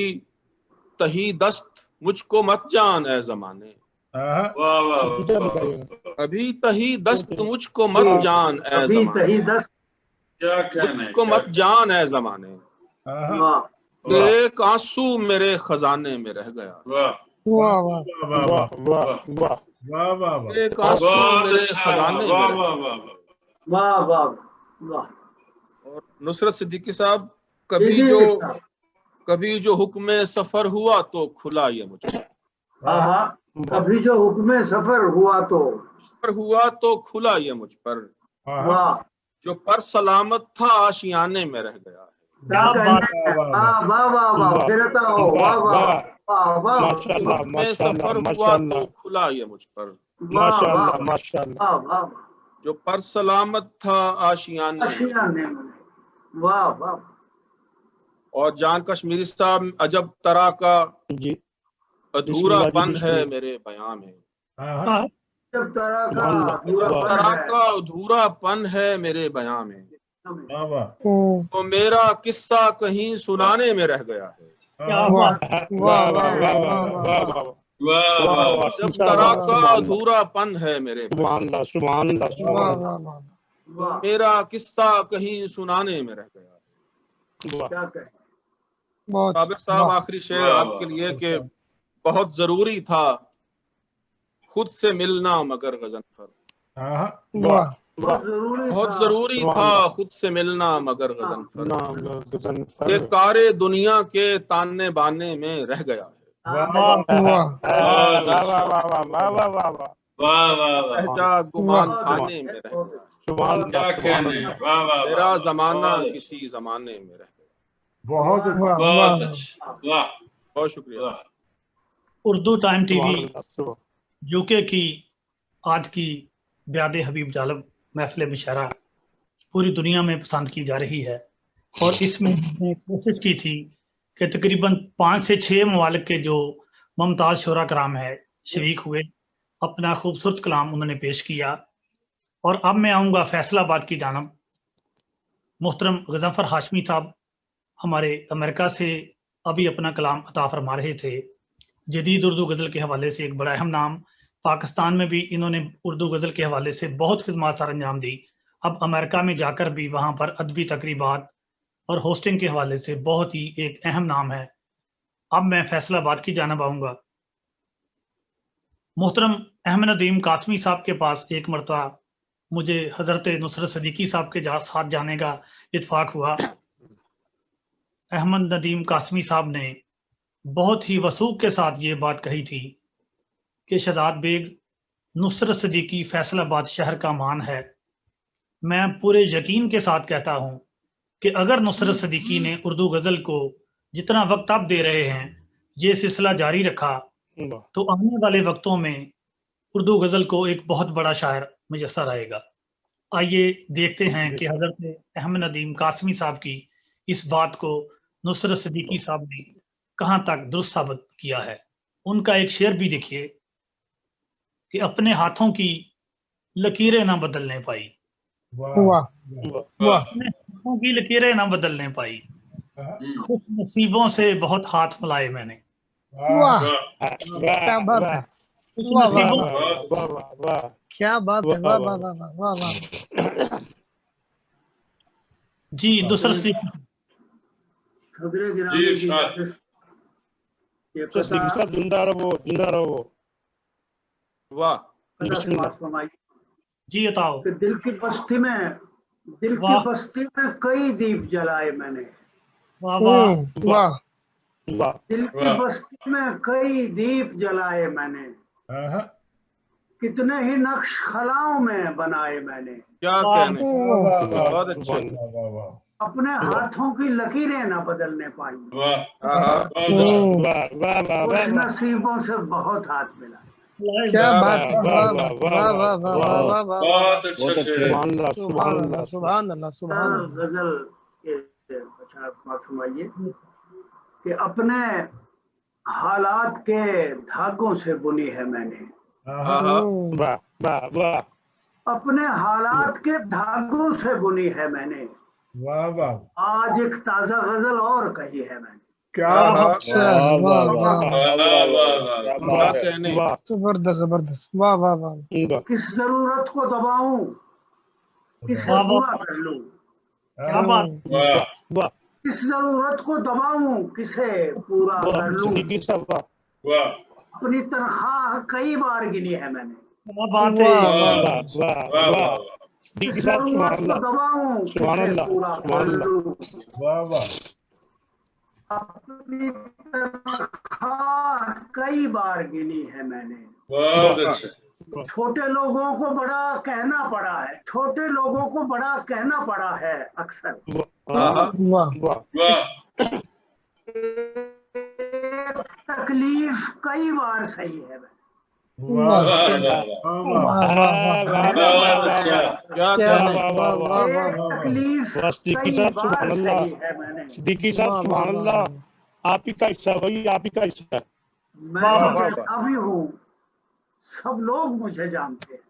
तही दस्त मुझको मत जान ए जमाने। आहा, वाह वाह, अभी तही दस्त मुझको मत जान ए जमाने। क्या कहना है, मुझको मत जान ए जमाने। आहा, एक आंसू मेरे खजाने में रह गया। वाह वाह वाह, वाह वाह वाह वाह वाह, वाह वाह वाह, एक आंसू बहुत मेरे अच्छा। खजाने में वाह रह वाह गया। वाह और नुसरत सिद्दीकी साहब, कभी जो हुक्म सफर हुआ तो खुला ये मुझे। कभी जो हुक्म सफर हुआ तो खुला ये मुझ पर। आहा, जो पर सलामत था आशियाने में रह गया। क्या बात है, वाह वाह वाह वाह, फिर बताओ, वाह वाह वाह वाह माशाअल्लाह, हुक्म सफर माशाअल्लाह, हुआ तो माशाअल्लाह, खुला ये मुझ पर। माशाअल्लाह, माशाअल्लाह। वाह वाह, जो पर सलामत था आशियाने में। आशियाने में, वाह वाह। और जान कश्मीरी साहब, अजब तरह का जी, अधूरापन है मेरे बयां में। आहा, जब तरह का अजब तरह का अधूरापन है मेरे बयां में। वाह वाह, तो मेरा किस्सा कहीं सुनाने में रह गया है। क्या वाह बात है, वाह वाह वाह वाह वाह, वाह अजब तरह का अधूरापन है मेरे बयां सुभान अल्लाह, सुभान अल्लाह, वाह सुभान वाह अल्लाह। वाह, में। मेरा किस्सा कहीं सुनाने में रह गया है। वाह, क्या कहे। बहुत साबिर साहब, वाह, आखिरी शेर आपके लिए कि बहुत जरूरी था खुद से मिलना मगर गजनफर। आहा, वाह बहुत जरूरी था खुद से मिलना मगर गजनफर। वाह, ये कारे दुनिया के ताने बाने में रह गया है। वाह वाह वाह वाह वाह वाह वाह वाह वाह, वाह वाह वाह, लहजा गुमान खाने में रह गया। सुभान क्या अल्लाह, कहने हैं, वाह वाह मेरा वाह, जमाना बहुत किसी जमाने में रह गया। बहुत वाह बहुत वाह, अच्छा, वाह बहुत शुक्रिया। वाह। उर्दू टाइम सुभान टीवी अल्लाह, सुभान यूके की आज की ब्याद हबीब जालब महफिल मुशायरा पूरी दुनिया में पसंद की जा रही है, और इसमें हमने कोशिश की थी कि तकरीबन 5 से 6 ममालिक के जो मुमताज़ शोरा कराम है शरीक हुए, अपना खूबसूरत कलाम उन्होंने पेश किया। और अब मैं आऊँगा फैसलाबाद की जानब। मोहतरम गजनफर हाशमी साहब हमारे अमेरिका से अभी अपना कलाम अता फरमा रहे थे। जदीद उर्दू गज़ल के हवाले से एक बड़ा अहम नाम पाकिस्तान में भी इन्होंने उर्दू गज़ल के हवाले से बहुत खिदमत सर अंजाम दी। अब अमेरिका में जाकर भी वहाँ पर अदबी तकरीबात और होस्टिंग के हवाले से बहुत ही एक अहम नाम है। अब मैं फैसलाबाद की जानिब आऊँगा। मोहतरम अहमद नदीम कासमी साहब के पास एक मरतबा मुझे हज़रत नुसरत सदीकी साहब के साथ जाने का इत्फाक हुआ। अहमद नदीम कासमी साहब ने बहुत ही वसूख के साथ ये बात कही थी कि शहजाद बेग नुसरत सदीकी फैसलाबाद शहर का मान है। मैं पूरे यकीन के साथ कहता हूँ कि अगर नुसरत सदीकी ने उर्दू गज़ल को जितना वक्त आप दे रहे हैं ये सिलसिला जारी रखा तो आने वाले वक्तों में उर्दू गज़ल को एक बहुत बड़ा शायर मुयस्सर आएगा। आइए देखते हैं कि हज़रत अहमद नदीम कासमी साहब की इस बात को नुसरत सदीकी साहब ने कहाँ तक दुरुस्त साबित किया है। उनका एक शेर भी देखिए कि अपने हाथों की लकीरें ना बदलने पाई, अपने हाथों की लकीरें ना बदलने पाई, खुश नसीबों से बहुत हाथ मिलाए मैंने। क्या बात है, क्या बात है, वाह वाह वाह वाह वाह। जी दूसरा जी जिंदा रहो, जिंदा रहो। वाह जी बताओ। दिल की बस्ती में कई दीप जलाए मैंने। वाह वाह वाह। दिल की बस्ती में कई दीप जलाए मैंने, कितने ही नक्श खलाओं में बनाए मैंने। क्या कहने, बहुत अच्छे। अपने हाथों की लकीरें न बदलने पाई, कुछ नसीबों से बहुत हाथ मिला। क्या बात है, वाह वाह वाह वाह वाह वाह वाह। बहुत अच्छा शेर। सुभान अल्लाह सुभान अल्लाह सुभान अल्लाह। गजल के फरमाइए कि अपने हालात के धागों से बुनी है मैंने। वाह वाह वाह। अपने हालात के धागों से बुनी है मैंने। वाह वाह। आज एक ताजा गजल और कही है मैंने। क्या जबरदस्त जबरदस्त, वाह वाह वाह। किस जरूरत को दबाऊं किसे पूरा कर लूं, क्या बात। किस जरूरत को दबाऊं किसे पूरा कर लूं, अपनी तनख्वाह कई बार गिनी है मैंने। किस जरूरत को दबाऊं किसे पूरा कर लूं, अपनी तनख्वाह कई बार गिनी है मैंने। बहुत अच्छा। छोटे लोगों को बड़ा कहना पड़ा है, छोटे लोगों को बड़ा कहना पड़ा है अक्सर। तकलीफ कई बार सही है मैंने। तकलीफ कई बार सही है मैंने। सिद्दीकी साहब सुभान अल्लाह, आप ही का हिस्सा, वही आप ही का हिस्सा। मैं जैसा भी हूँ सब लोग मुझे जानते हैं।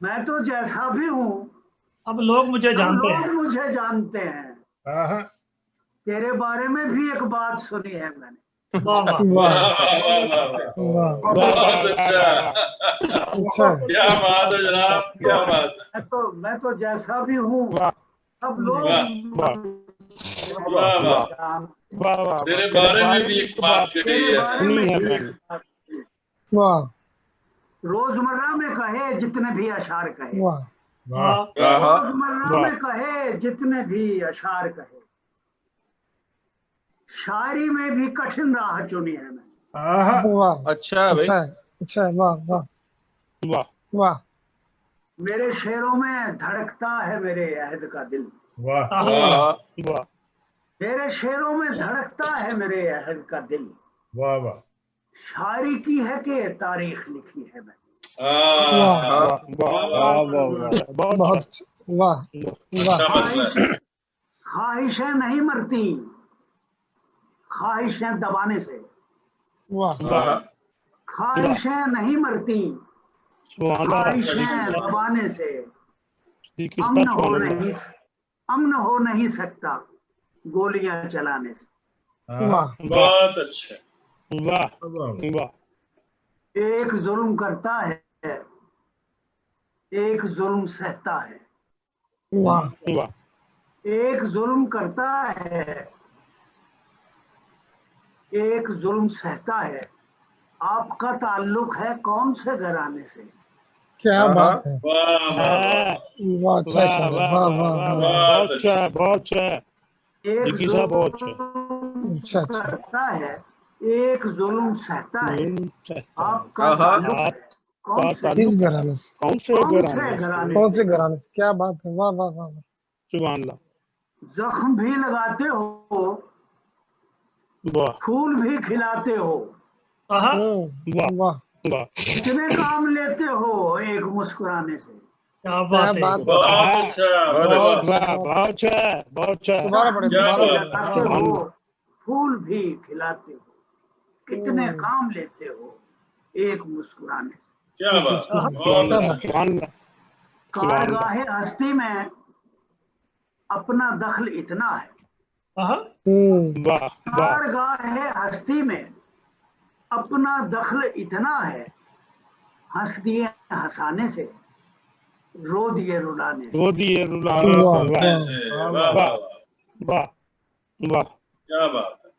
मैं तो जैसा भी हूँ अब लोग मुझे जानते हैं। लोग मुझे जानते हैं। तेरे बारे में भी एक बात सुनी है मैंने। बहुत अच्छा, क्या बात है जनाब, क्या बात है। मैं तो जैसा भी हूँ सब लोग तेरे बारे में भी एक बात कही है। वाह। रोजमर्रा में कहे जितने भी अशार कहे, रोजमर्रा में कहे जितने भी अशार कहे, शायरी में भी कठिन राह चुनी है मैंने। अच्छा भाई, अच्छा वाह वाह वाह वाह। मेरे शेरों में धड़कता है मेरे अहद का दिल। वाह। मेरे शेरों में धड़कता है मेरे अहद का दिल। वाह वाह। शायरी की है कि तारीख लिखी है मैंने। बहुत वाह वाह। ख्वाहिशें नहीं मरती, ख्वाहिशें दबाने से। वाह। ख्वाहिशें नहीं मरती, ख्वाहिशें दबाने से। अमन हो नहीं सकता गोलियां चलाने से। बहुत अच्छा। वाह वाह। एक जुल्म करता है, एक जुल्म सहता है। वाह एक जुल्म करता है, एक जुल्म सहता है। आपका ताल्लुक है कौन से घराने से? क्या बात है, वाह वाह वाह अच्छा शेर है, वाह वाह वाह, बहुत अच्छा, बहुत अच्छा। एक जिकी साहब बहुत अच्छा। जुल्म अच्छा अच्छा, करता है, एक जुल्म सहता है। आपका हाँ, हाँ। ताल्लुक है कौन से किस घराने से, कौन से कौन घराने से से? घराने कौन से? से घराने से? क्या बात है, वाह वाह वाह वाह। सुभान अल्लाह, जख्म भी लगाते हो, वाह फूल भी खिलाते हो, आहा, वाह वाह, वाह, कितने काम लेते हो एक मुस्कुराने से? क्या क्या बात है। बात है, बहुत अच्छा, अरे बहुत वाह, अच्छा, वाह, बहुत अच्छा, बहुत अच्छा। दोबारा पढ़े, क्या दोबारा बात पढ़े, है। लगाते वाह हो, फूल भी खिलाते हो, कितने काम लेते हो एक मुस्कुराने से? क्या एक बात, मुस्कुराने से, बहुत क्या अच्छा। बात है, सुभान अल्लाह, सुभान अल्लाह। कारगाहे हस्ती में अपना दखल इतना है, आहा, वाह वाह, कारगाहे हस्ती में अपना दखल इतना है, हंस दिए हंसाने से, रो दिए रुलाने से। वो दिए रुलाने वाह से, वाह ऐसे, वाह वाह वाह वाह, वाह वाह, क्या बात है।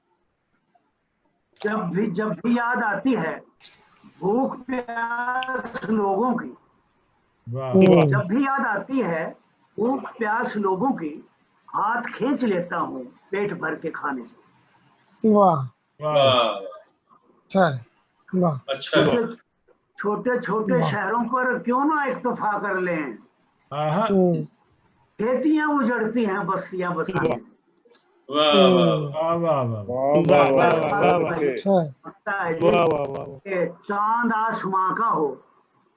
जब भी याद आती है भूख प्यास लोगों की, जब भी याद आती है भूख प्यास लोगों की, हाथ खींच लेता हूँ पेट भर के खाने से। वाह, वाह अच्छा है, वाह, अच्छा है। छोटे छोटे वाह। शहरों पर क्यों ना इक्तफा कर लें, हम्म, खेतियां उजड़ती हैं बस्तियां बसाने से। वाह वाह वाह वाह वाह वाह वाह वाह वाह वाह, वाह बहुत वाह, अच्छे। अच्छा है, लगता है जी वाह वाह वाह, कि चांद आसमां का हो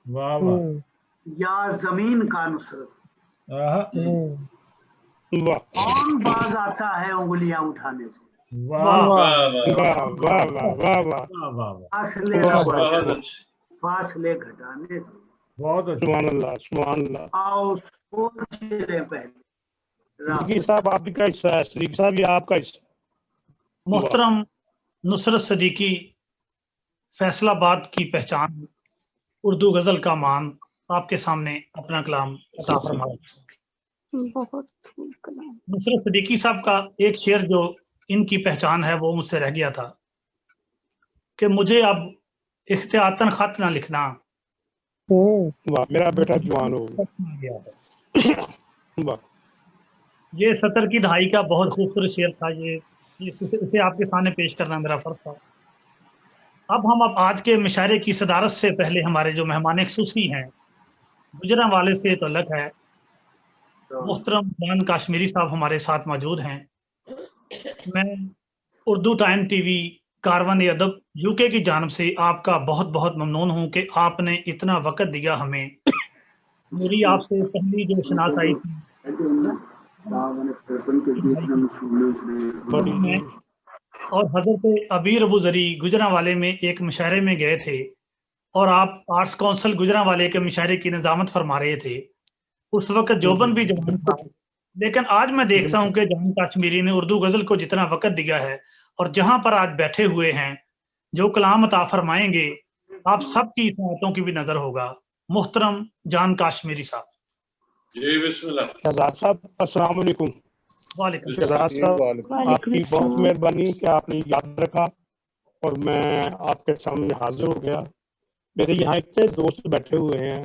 वाह वाह या जमीन का नुसरत, वाह कौन बाज आता है उंगलियां उठाने से? वाह वाह वाह वाह, वाह वाह वाह वाह वाह, वाह वाह, फासले अच्छा है, बहुत अच्छे। फासले घटाने से। बहुत अच्छा। सुभान अल्लाह, सुभान अल्लाह। आओ सोच ले पहले जिकी साहब आपका हिस्सा है, शरीफ साहब ये आपका हिस्सा। मोहतरम नुसरत सदीकी, फैसलाबाद की पहचान, उर्दू गजल का मान, आपके सामने अपना कलाम अता फरमाया। बहुत नुसरत सदीकी साहब का एक शेर जो इनकी पहचान है वो मुझसे रह गया था कि मुझे अब इख्तियातन खत ना लिखना, वाह, मेरा बेटा जवान हो गया है। वाह, ये 70 की दहाई का बहुत खूबसूरत शेर था। इसे आपके सामने पेश करना मेरा फर्ज था। अब आज के मुशायरे की सदारत से पहले हमारे जो मेहमान खुसूसी हैं, गुजरांवाले से तल्लुक है, मोहतरम जान काश्मीरी साहब हमारे साथ मौजूद हैं। मैं उर्दू टाइम टीवी कारवान अदब यूके की जानब से आपका बहुत बहुत ममनून हूं कि आपने इतना वक्त दिया हमें। मेरी आपसे पहली जो शनासाई थी और हजरत अबीर अबू जरी गुजरांवाले में एक मुशायरे में गए थे और आप आर्ट्स काउंसिल गुजरांवाले के मुशायरे की निजामत फरमा रहे थे। उस वक्त जोबन भी जवान था, लेकिन आज मैं देखता हूं कि जान काश्मीरी ने उर्दू गजल को जितना वक्त दिया है और जहां पर आज बैठे हुए हैं जो कलाम अता फरमाएंगे आप सबकी इताअतों की भी नजर होगा। मुहतरम जान काश्मीरी साहब। जी बिस्मिल्लाह। शहजाद साहब अस्सलाम वालेकुम। वालेकुम शहजाद साहब आपकी बहुत मेहरबानी कि आपने याद रखा और मैं आपके सामने हाजिर हो गया। मेरे यहाँ इतने दोस्त बैठे हुए हैं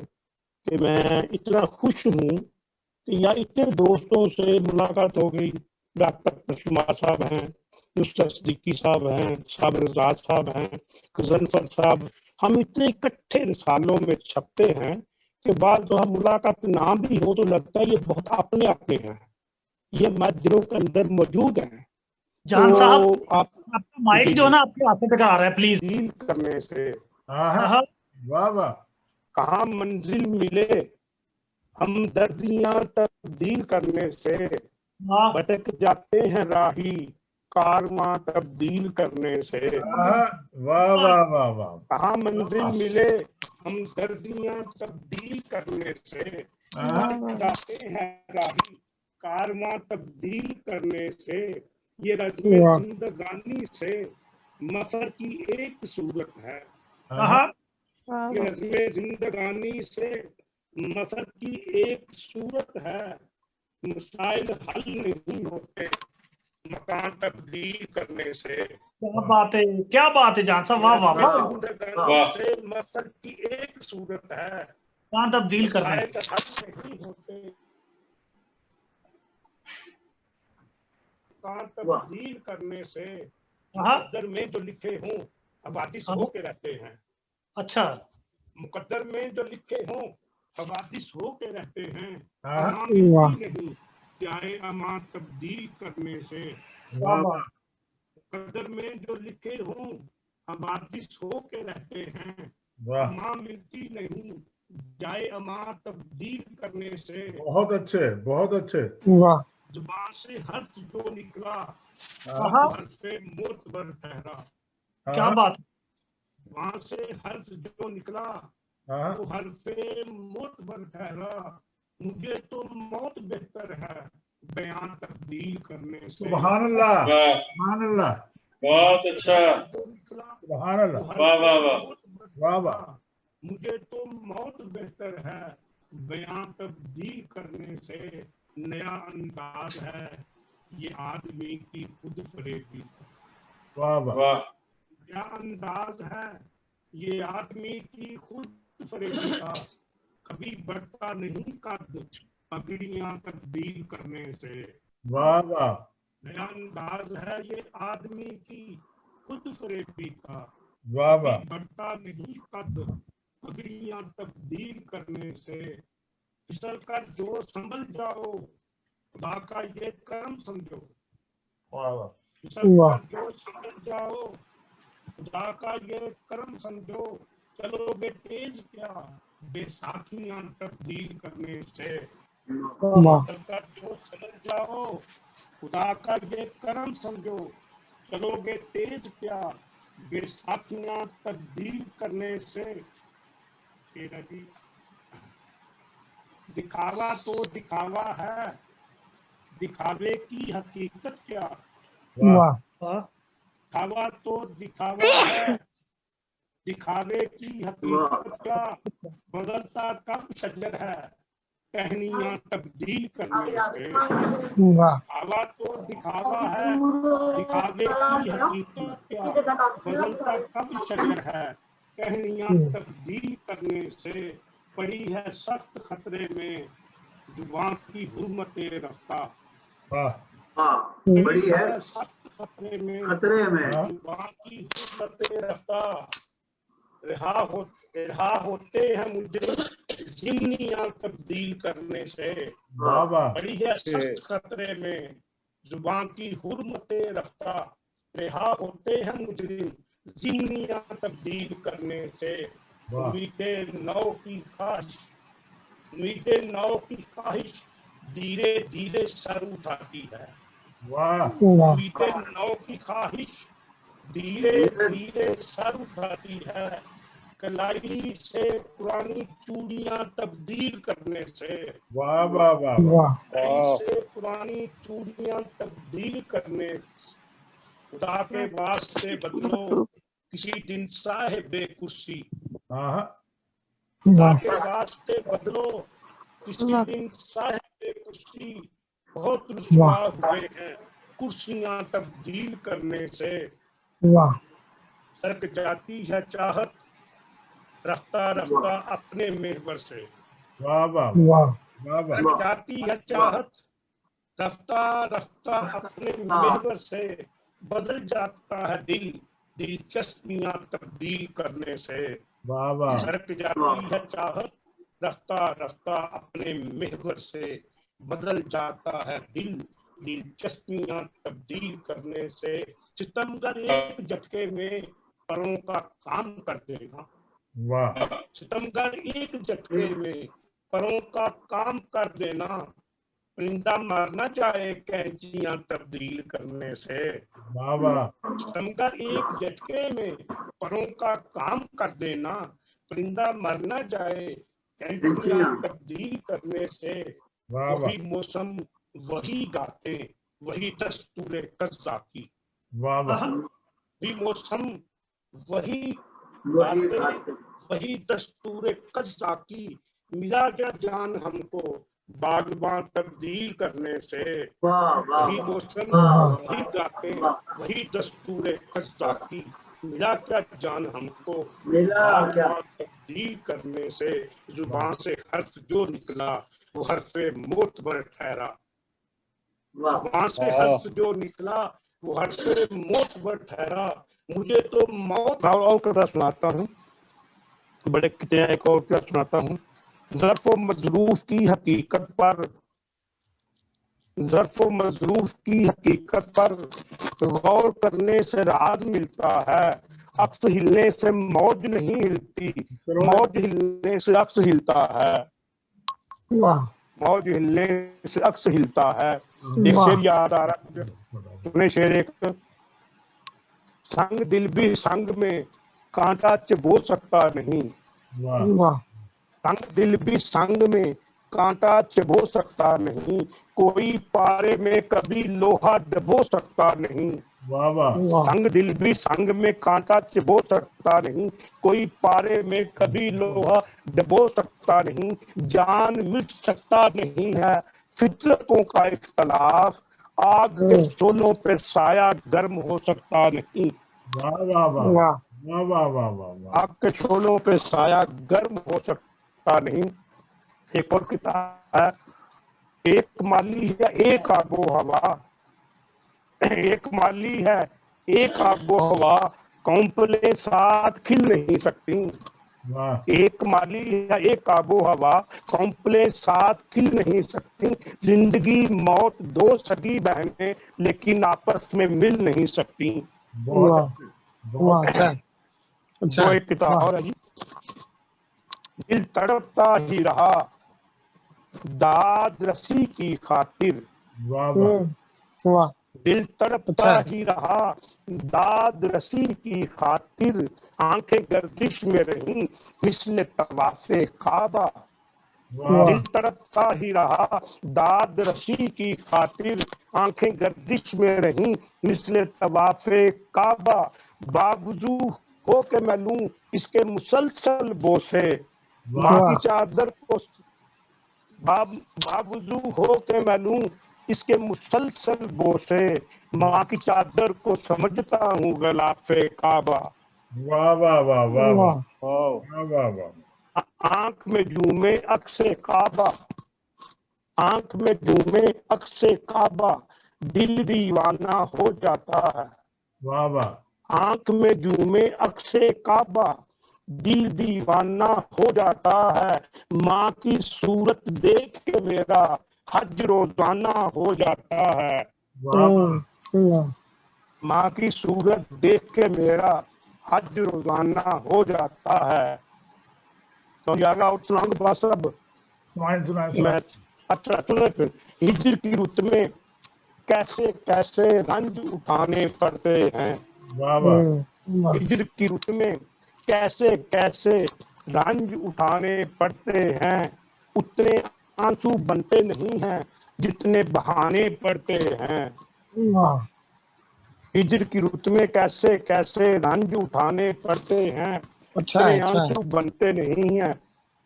कि मैं इतना खुश हूँ कि यहाँ इतने दोस्तों से मुलाकात हो गई। डॉक्टर शुमार साहब हैं, नुसरत सिद्दीकी साहब हैं, साबिर रज़ा साहब हैं, गजनफर साहब, हम इतने इकट्ठे रिसालों में छपते हैं कि बाद जो हम मुलाकात ना भी हो तो लगता है ये बहुत अपने अपने हैं, ये हमारे दिलों के अंदर मौजूद हैं। जान तो साहब आप आपका माइक जो है ना आपके हाथ तक आ रहा है, प्लीज। डील करने से वाह वाह, कहाँ मंजिल मिले, हम दर्दियां तब्दील करने से भटक जाते हैं राही, कारवां तब्दील करने से। वाह वाह वाह वाह, कहाँ मंजिल मिले, हम दर्दियां तब्दील करने से भटक जाते हैं राही, कारवां तब्दील करने से। ये रज़्मे जिंदगानी से मसर की एक सूरत है, یہ नज़्म जिंदगानी से मसर की एक सूरत है, मसाइल हल नहीं होते मकान तब्दील करने से। क्या बात है, क्या बात है जान साहब, वाह वाह वाह। वाह से मसर की एक सूरत है, मकान तब्दील करने से। हल नहीं होते मकान तब्दील करने से। मुकद्दर में जो लिखे हों हवादिस होके रहते हैं। अच्छा, मुकद्दर में जो लिखे हों हवादिस होके रहते हैं, नहीं चाहे अमा तब्दील करने से। मुकद्दर में जो लिखे हों हवादिस होके रहते हैं, अमा मिलती नहीं जाए अमा तब्दील करने से। बहुत अच्छे, बहुत अच्छे। वाह। जुबान से हर्फ जो निकला हर्फ से मोतबर ठहरा। क्या बात। वहां से हर्फ जो निकला वो हर्फ मोतबर ठहरा। मुझे तो मौत बेहतर है बयान तब्दील करने से। सुभान अल्लाह, सुभान अल्लाह, बहुत अच्छा, सुभान अल्लाह, वाह वाह वाह वाह वाह। मुझे तो मौत बेहतर है बयान तब्दील करने से। नया अंदाज है ये आदमी की खुद फरेबी। वाह वाह। नया अंदाज है ये आदमी की खुद फरेबी का, कभी बढ़ता नहीं कद पगड़ियां तब्दील करने से। वाह वाह। नया अंदाज है ये आदमी की खुद फरेबी का, वाह वाह। बढ़ता नहीं कद पगड़ियां तब्दील करने से। फिसल कर जो संभल जाओ खुदा का ये करम समझो। वाह वाह। फिसल कर जो संभल जाओ खुदा का ये करम समझो। चलोगे तेज क्या बेसाखियां तब्दील करने से। फिसल कर जो संभल जाओ खुदा का ये करम समझो। चलोगे तेज क्या बेसाखियां तब्दील करने से। दिखावा तो दिखावा है दिखावे की हकीकत क्या। दिखावा तो दिखावा है दिखावे की हकीकत क्या। बदलता कब शजर है टहनियां तब्दील करने से। दिखावा तो दिखावा है दिखावे की हकीकत क्या। बदलता कब शजर है टहनियां तब्दील करने से। पड़ी है सख्त खतरे में जुबान की हुर्मते रफ्ता। बड़ी है सख्त खतरे में जुबान की हुर्मते रफ्ता। रिहा होते हैं मुझे जिम्नियां तब्दील करने से। बड़ी है सख्त खतरे में जुबान की हुर्मते रफ्ता। रिहा होते हैं मुजरिम जिम्नियां तब्दील करने से। उम्मीदें नौ की ख्वाहिश उम्मीदें नौ की ख्वाहिश धीरे धीरे सर उठाती है। उम्मीदें नौ की ख्वाहिश धीरे धीरे सर उठाती है। कलाई से पुरानी चूड़ियां तब्दील करने से। वाह वाह वाह वाह। कलाई से पुरानी चूड़ियां तब्दील करने। खुदा के वास्ते बदलो किसी दिन साहिबे कुर्सी। खुदा के वास्ते बदलो किसी दिन साहिबे कुर्सी। बहुत रुसवा हुए हैं कुर्सियां तब्दील करने से। सरक जाती है चाहत रफ्ता रफ्ता अपने मेहवर से। वाह वाह वाह। सरक जाती है चाहत रफ्ता रफ्ता अपने मेहवर से। बदल जाता है दिल दिलचस्पियां तब्दील करने से। वाह वाह। सरक जाती है चाहत रफ्ता रफ्ता अपने मेहवर से। बदल जाता है दिल दिलचस्पियां तब्दील करने से। सितमगर एक झटके में परों का काम कर देगा। वाह। सितमगर एक झटके में परों का काम कर देना। परिंदा मर न जाए कैंचियां तब्दील करने से। वाह वाह। सितमगर एक झटके में परों का काम कर देना। परिंदा मर न जाए कैंचियां तब्दील करने से। वही मौसम वही गाते वही दस्तूरे कज़्ज़ा की। वाह वाह। वही मौसम वही गाते वही दस्तूर कज़्ज़ा की मिला क्या जान हमको बागबान तब्दील करने से। वही मौसम वही गाते वही दस्तूर कज़्ज़ा की मिला क्या जान हमको बागबान तब्दील करने से। जुबान से हर्फ जो निकला वो हर्फे मौत बर ठहरा। जुबान से हर्फ जो निकला वो हर्फे मौत बर ठहरा। मुझे तो मौत। और कथा सुनाता हूँ, बड़े कितने एक और क्या सुनाता हूँ। ज़र्फ़ मज़रूफ़ की हकीकत पर, ज़र्फ़ मज़रूफ़ की हकीकत पर गौर करने से राज मिलता है। अक्स हिलने से मौज नहीं हिलती, मौज हिलने से अक्स हिलता है। मौज हिलने से अक्स हिलता है। एक शेर याद आ रहा है, सुने शेर एक। संग दिल भी संग में कांटा चबो सकता नहीं। संग दिल भी संग में कांटा चबो सकता नहीं। कोई पारे में कभी लोहा दबो सकता नहीं। संग दिल भी संग में कांटा चबो सकता नहीं। कोई पारे में कभी लोहा दबो सकता नहीं। जान मिट सकता नहीं है फितरतों का इख्तलाफ। आग के शोलों पे साया गर्म हो सकता नहीं। आग के शोलों पे साया गर्म हो सकता नहीं। एक और किताब है, एक माली है एक आबो हवा। एक माली है एक आबो हवा, कौंपले साथ खिल नहीं सकती। एक माली है एक आबो हवा, कौंपले साथ खिल नहीं सकती। जिंदगी मौत दो सगी बहनें लेकिन आपस में मिल नहीं सकती। जो एक किताब और है, दिल तड़पता ही रहा दाद रसी की खातिर। दिल तड़पता ही रहा दाद रसी की खातिर। आंखें गर्दिश में रहीं मिस्ल तवाफ़े काबा। दिल तड़पता ही रहा दाद रसी की खातिर। आंखें गर्दिश में रहीं मिस्ल तवाफ़े काबा। बावजू हो के मैं लूं इसके मुसलसल बोसे। माँ की चादर को बावजू हो के मैं लूं इसके मुसलसल बोसे। माँ की चादर को समझता हूँ गलाफे काबा। वाह वाह वाह वाह वाह वाह वाह। आंख में झूमे अक्से काबा, आंख में झूमे अक्से काबा, दिल दीवाना हो जाता है। वाह वाह। आंख में झूमे अक्से काबा, दिल दीवाना हो जाता है। माँ की सूरत देख के मेरा हज रोजाना हो जाता है। माँ की सूरत देख के मेरा हज रोजाना हो जाता है। तो यारा और सुनाऊंगा बस अब। मैं अच्छा सुने फिर। हिजर की रुत में कैसे कैसे रंज उठाने पड़ते हैं। हिजर की रुत में कैसे कैसे रंज उठाने पड़ते हैं। उतने आंसू बनते नहीं हैं जितने बहाने पड़ते हैं। हिजर की रुत में कैसे कैसे रंज उठाने पड़ते हैं। उतने आंसू बनते नहीं हैं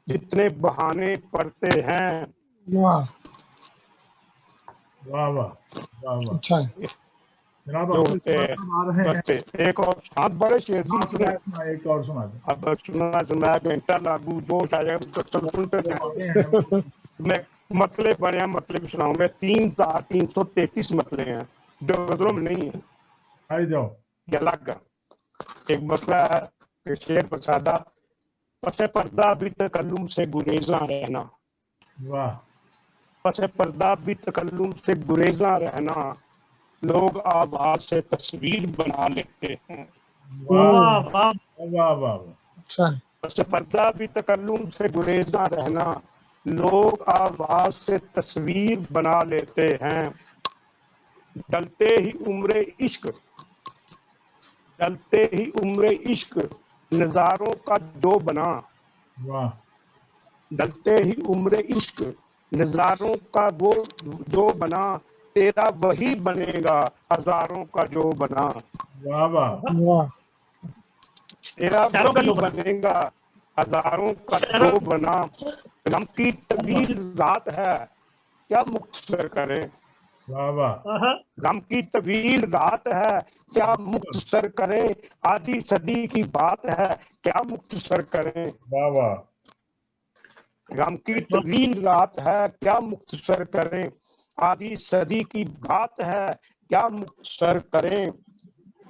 जितने बहाने पड़ते हैं। वाह वाह वाह। अच्छा जनाब आ रहे हैं। एक और हाथ बड़े शेर एक और सुना दे। अब सुना घंटा लागू दो सुनते मैं मतले बने मतलब सुनाऊं मैं। 3,333 मतले हैं जो गजलों में नहीं है। आई जाओ ये अलग एक मसला है। शेर प्रसादा पसे पर्दा भी तकल्लुम से गुरेजा रहना। वाह। पसे पर्दा भी तकल्लुम से गुरेजा रहना। लोग आवाज से तस्वीर बना लेते हैं। वाह वाह वाह वाह। अच्छा पसे पर्दा भी तकल्लुम से गुरेजा रहना। लोग आवाज से तस्वीर बना लेते हैं। डलते ही उम्र इश्क, डलते ही उम्र इश्क नजारों का जो बना। वाह। डलते ही उम्र इश्क नजारों का वो जो बना। तेरा वही बनेगा हजारों का जो बना। वाह वाह। तेरा वही बनेगा हजारों का दो बना, गम की तवील रात है क्या मुख्तसर करें, वाह वाह, गम की तवील रात है क्या मुख्तसर करें, आधी सदी की बात है क्या मुख्तसर करें, वाह वाह, गम की तवील रात है क्या मुख्तसर करें, आधी सदी की बात है क्या मुख्तसर करें,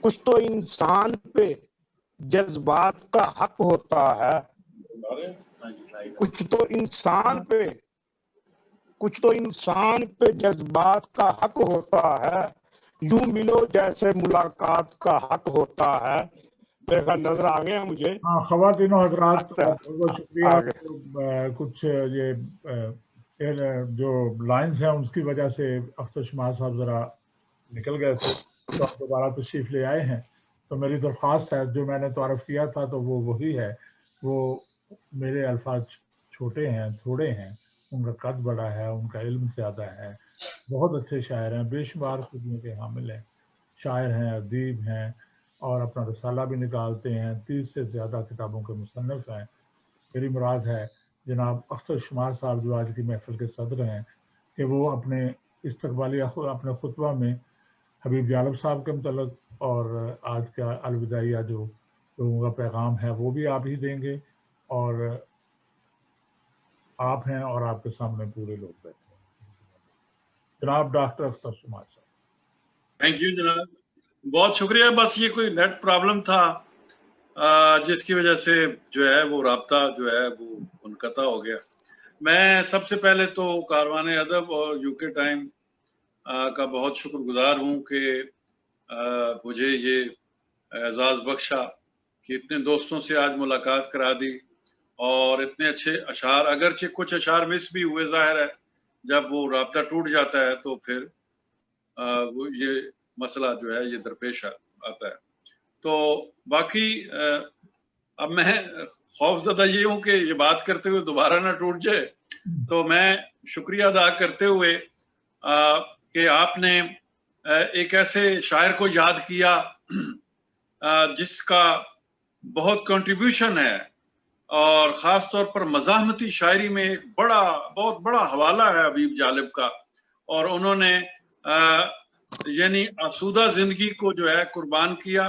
कुछ तो इंसान पे जज्बात का हक होता है, कुछ तो इंसान पे जज्बात का हक होता है, यूं मिलो जैसे मुलाकात का हक होता है। मेरे ख्याल नजर आ गया मुझे। हाँ, खवातीनो हजरात बहुत शुक्रिया। कुछ ये जो लाइंस हैं उसकी वजह से अख्तर शुमार साहब ज़रा निकल गए थे, तो आप दोबारा तशरीफ़ ले आए हैं। तो मेरी दरख्वास्त है, जो मैंने तारफ़ किया था तो वो वही है, वो मेरे अल्फाज छोटे हैं, थोड़े हैं, उनका कद बड़ा है, उनका इल्म ज़्यादा है, बहुत अच्छे शायर हैं, बेशुमार खुदियों के हामिल हैं, शायर हैं, अदीब हैं और अपना रसाला भी निकालते हैं, 30 से ज़्यादा किताबों के मुसन्निफ़ हैं। मेरी मुराद है जनाब अख्तर शुमार साहब जो आज की महफिल के सदर हैं कि वो अपने इस्तकबाली अपने खुतबा में हबीब जालब साहब के मतलब और आज का अलविदाइया जो लोगों का पैगाम है वो भी आप ही देंगे, और आप हैं और आपके सामने पूरे लोग बैठे हैं। जनाब डॉक्टर अख्तर शुमार साहब। थैंक यू जनाब, बहुत शुक्रिया। बस ये कोई नेट प्रॉब्लम था जिसकी वजह से जो है वो राब्ता जो है वो मुनक़ता हो गया। मैं सबसे पहले तो कारवान अदब और यूके टाइम का बहुत शुक्रगुजार हूँ कि मुझे ये एजाज़ बख्शा कि इतने दोस्तों से आज मुलाकात करा दी और इतने अच्छे अशार, अगरचे कुछ अशार मिस भी हुए, जाहिर है जब वो राब्ता टूट जाता है तो फिर वो ये मसला जो है ये दरपेश आता है। तो बाकी अब मैं खौफज़दा ये हूँ कि ये बात करते हुए दोबारा ना टूट जाए, तो मैं शुक्रिया अदा करते हुए कि आपने एक ऐसे शायर को याद किया जिसका बहुत कंट्रीब्यूशन है और ख़ास तौर पर मज़ाहमती शायरी में एक बहुत बड़ा हवाला है हबीब जालिब का, और उन्होंने यानी आसूदा ज़िंदगी को जो है कुर्बान किया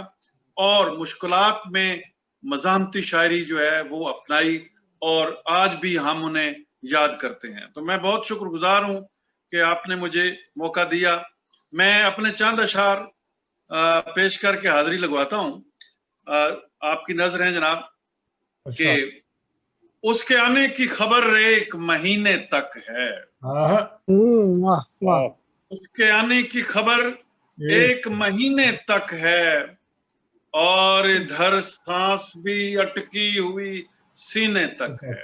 और मुश्किलात में मज़ाहमती शायरी जो है वो अपनाई और आज भी हम उन्हें याद करते हैं। तो मैं बहुत शुक्रगुजार हूँ कि आपने मुझे मौका दिया। मैं अपने चंद अशार पेश करके हाजिरी लगवाता हूँ। आपकी नजर है जनाब कि उसके आने की खबर 1 महीने तक है, उसके आने की खबर 1 महीने तक है और इधर सांस भी अटकी हुई सीने तक है।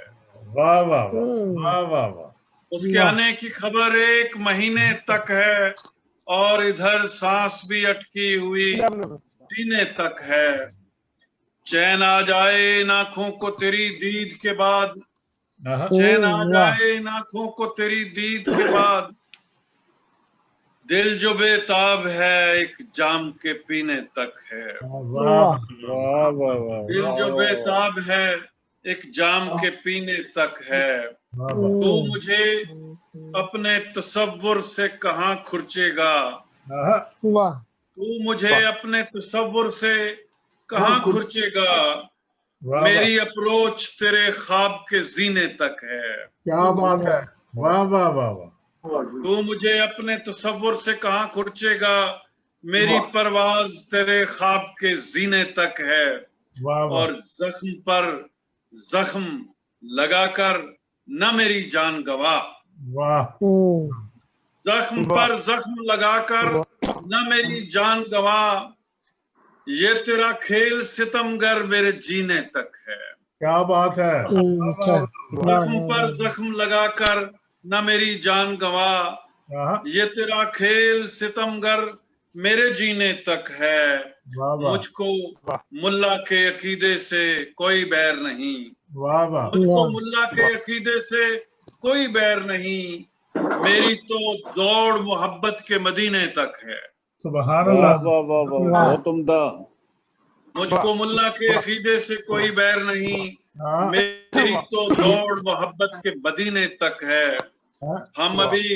वाह वाह वाह वाह वाह। उसके आने की खबर 1 महीने तक है और इधर सांस भी अटकी हुई सीने तक है। चैन आ जाए इन आंखों को तेरी दीद के बाद, चैन आ जाए इन आंखों को तेरी दीद के बाद, दिल जो बेताब है एक जाम के पीने तक है। दिल जो बेताब है एक जाम के पीने तक है। तू मुझे अपने तसव्वुर से कहाँ खुरचेगा, तू मुझे अपने तसव्वुर से कहाँ खुरचेगा, मेरी अप्रोच तेरे ख्वाब के जीने तक है। क्या बात है, वाह वाह वाह वाह। तू मुझे अपने तसव्वुर से कहाँ खुरचेगा, मेरी परवाज तेरे ख्वाब के जीने तक है। और जख्म पर जख्म लगाकर न मेरी जान गवा, जख्म पर जख्म लगाकर न मेरी जान गवा, ये तेरा खेल सितमगर मेरे जीने तक है। क्या बात है। जख्म पर जख्म लगाकर न मेरी जान गवा, ये तेरा खेल सितमगर मेरे जीने तक है। मुझको मुल्ला के अकीदे से कोई बैर नहीं, मुझको मुल्ला के अकीदे से कोई बैर नहीं, मेरी तो दौड़ मोहब्बत के मदीने तक है। सुभान अल्लाह, मुझको मुल्ला के अकीदे से कोई बैर नहीं, मेरी तो दौड़ मोहब्बत के मदीने तक है, हम अभी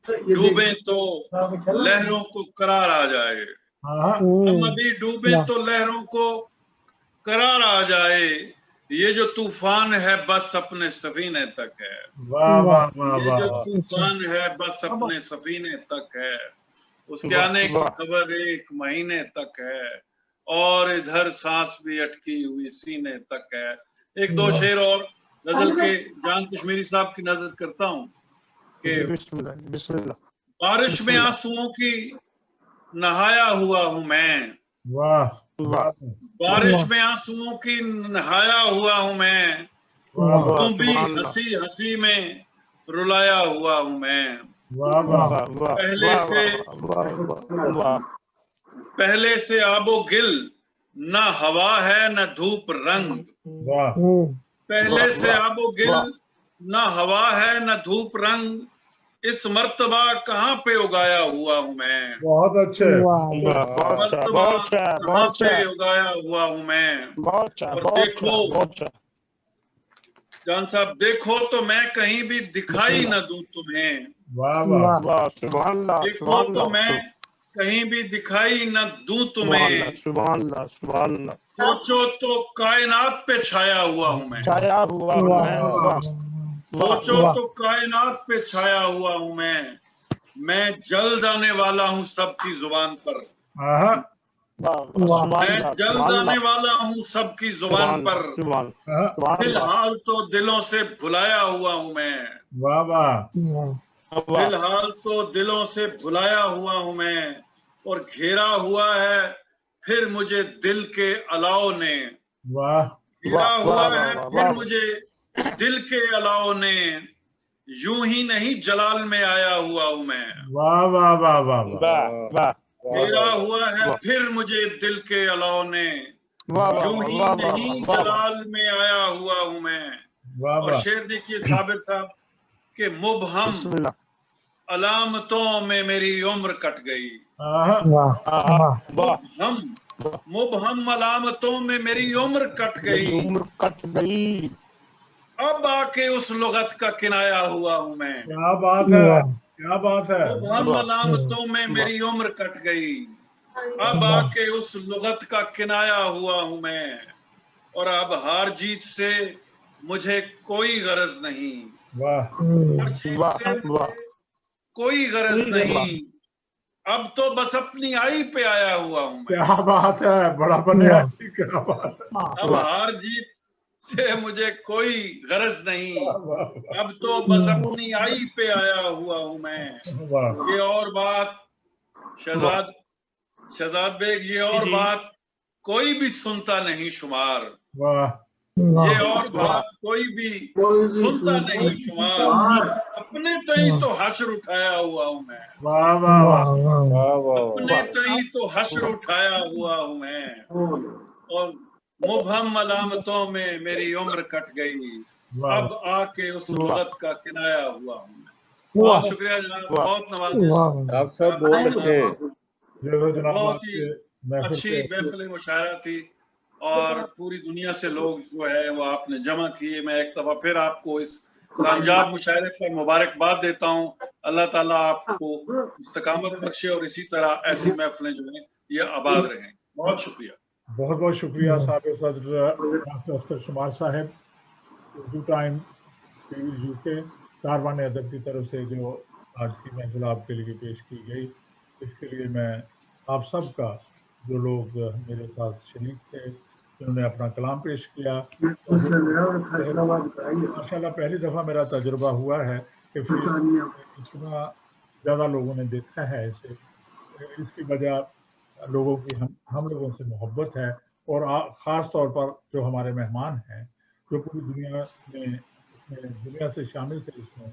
डूबे तो लहरों को करार आ जाए, हम अभी डूबे तो लहरों को करार आ जाए, ये जो तूफान है बस अपने सफीने तक है, ये जो तूफान है बस अपने सफीने तक है, उसके आने की खबर 1 महीने तक है, और इधर सांस भी अटकी हुई सीने तक है। 1-2 शेर और गजल के जान कश्मीरी साहब की नजर करता हूँ कि बारिश में आंसुओं की नहाया हुआ हूँ मैं, बारिश में आंसुओं की नहाया हुआ हूँ मैं, तुम भी हंसी हंसी में रुलाया हुआ हूँ मैं, पहले से आबो गिल न हवा है न धूप रंग, पहले से आबो गिल न हवा है न धूप रंग, इस मर्तबा कहाँ पे उगाया हुआ हूँ मैं, बहुत अच्छे, मर्तबा कहाँ पे उगाया हुआ हूँ मैं। और देखो जान साहब, देखो तो मैं कहीं भी दिखाई न दूं तुम्हें, देखो तो मैं कहीं भी दिखाई न दूं तुम्हें, सोचो तो कायनात पे छाया हुआ हूँ मैं, सोचो तो कायनात पे छाया हुआ हूँ मैं जल्द आने वाला हूँ सबकी जुबान पर, मैं जल्द आने वाला हूँ सबकी जुबान पर, फिलहाल तो दिलों से भुलाया हुआ हूँ मैं, फिलहाल तो दिलों से भुलाया हुआ हूँ मैं, और घेरा हुआ है फिर मुझे दिल के अलाव ने, घेरा हुआ है फिर मुझे दिल के अलाव ने, यूं ही नहीं जलाल में आया हुआ हूँ मैं, वाह वाह वाह वाह, घेरा हुआ है फिर मुझे दिल के अलाव ने, यूं ही नहीं जलाल में आया हुआ हूँ मैं। और शेर देखिए साबिर साहब के मुबहम अलामतों में मेरी उम्र कट गई, मुबहम अलामतों में मेरी उम्र कट गई, अब आके उस लुगत का किनाया हुआ हूँ मैं, क्या बात है, क्या बात है, मुबहम अलामतों में मेरी उम्र कट गई, अब आके उस लुगत का किनाया हुआ हूँ मैं, और अब हार जीत से मुझे कोई गरज नहीं, हार जीत से कोई गरज नहीं, अब तो बस अपनी आई पे आया हुआ हूँ मैं। क्या बात है, बड़ा बने, क्या बात है। अब हार जीत से मुझे कोई गरज नहीं, अब तो बस अपनी आई पे आया हुआ हूँ मैं। ये और बात शहजाद बेग, ये और बात कोई भी सुनता नहीं शुमार, ये और बात कोई भी सुनता नहीं शुमार, अपने तो ही तो हश्र उठाया हुआ हूँ मैं, अपने तो ही तो हश्र उठाया हुआ हूँ मैं, और मुबहम अलामतों में मेरी उम्र कट गई, अब आके उस लुगत का किनाया हुआ हूँ मैं। बहुत शुक्रिया जनाब, बहुत नवाज़, बहुत ही अच्छी महफिल मुशायरा थी, और पूरी दुनिया से लोग जो है वो आपने जमा किए। मैं एक दफा फिर आपको इस कामयाब मुशायरे पर मुबारकबाद देता हूँ। अल्लाह ताला आपको इस्तकामत बख्शे और इसी तरह ऐसी महफिलें जो हैं ये आबाद रहें। बहुत शुक्रिया, बहुत बहुत शुक्रिया साबिर सदर डॉक्टर अख्तर शुमार साहब, Urdu time TV UK Karwan अदब की तरफ से जो आज की महफिल आपके लिए पेश की गई, इसके लिए मैं आप सब का, जो लोग मेरे साथ शरीक थे, जिन्होंने अपना कलाम पेश किया, माशाल्लाह पहली दफ़ा मेरा तजुर्बा हुआ है कि फिर इतना ज़्यादा लोगों ने देखा है इसे। इसकी वजह लोगों की हम लोगों से मोहब्बत है, और ख़ास तौर पर जो हमारे मेहमान हैं जो पूरी दुनिया में दुनिया से शामिल थे इसमें,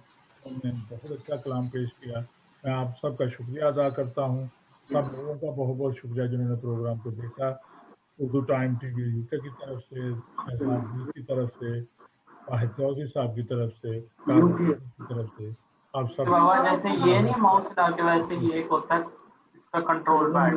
उन्होंने बहुत अच्छा कलाम पेश किया। मैं आप सबका शुक्रिया अदा करता हूँ, सब लोगों का बहुत बहुत शुक्रिया जिन्होंने प्रोग्राम को देखा। उर्दू टाइम टीवी यूके की तरफ से, शहजाद जी की तरफ से, वाहिद चौधरी साहब की तरफ से, की तरफ से आप सब। जैसे ये नहीं माउस डाल के वैसे ही एक होता है इसका कंट्रोल पैड।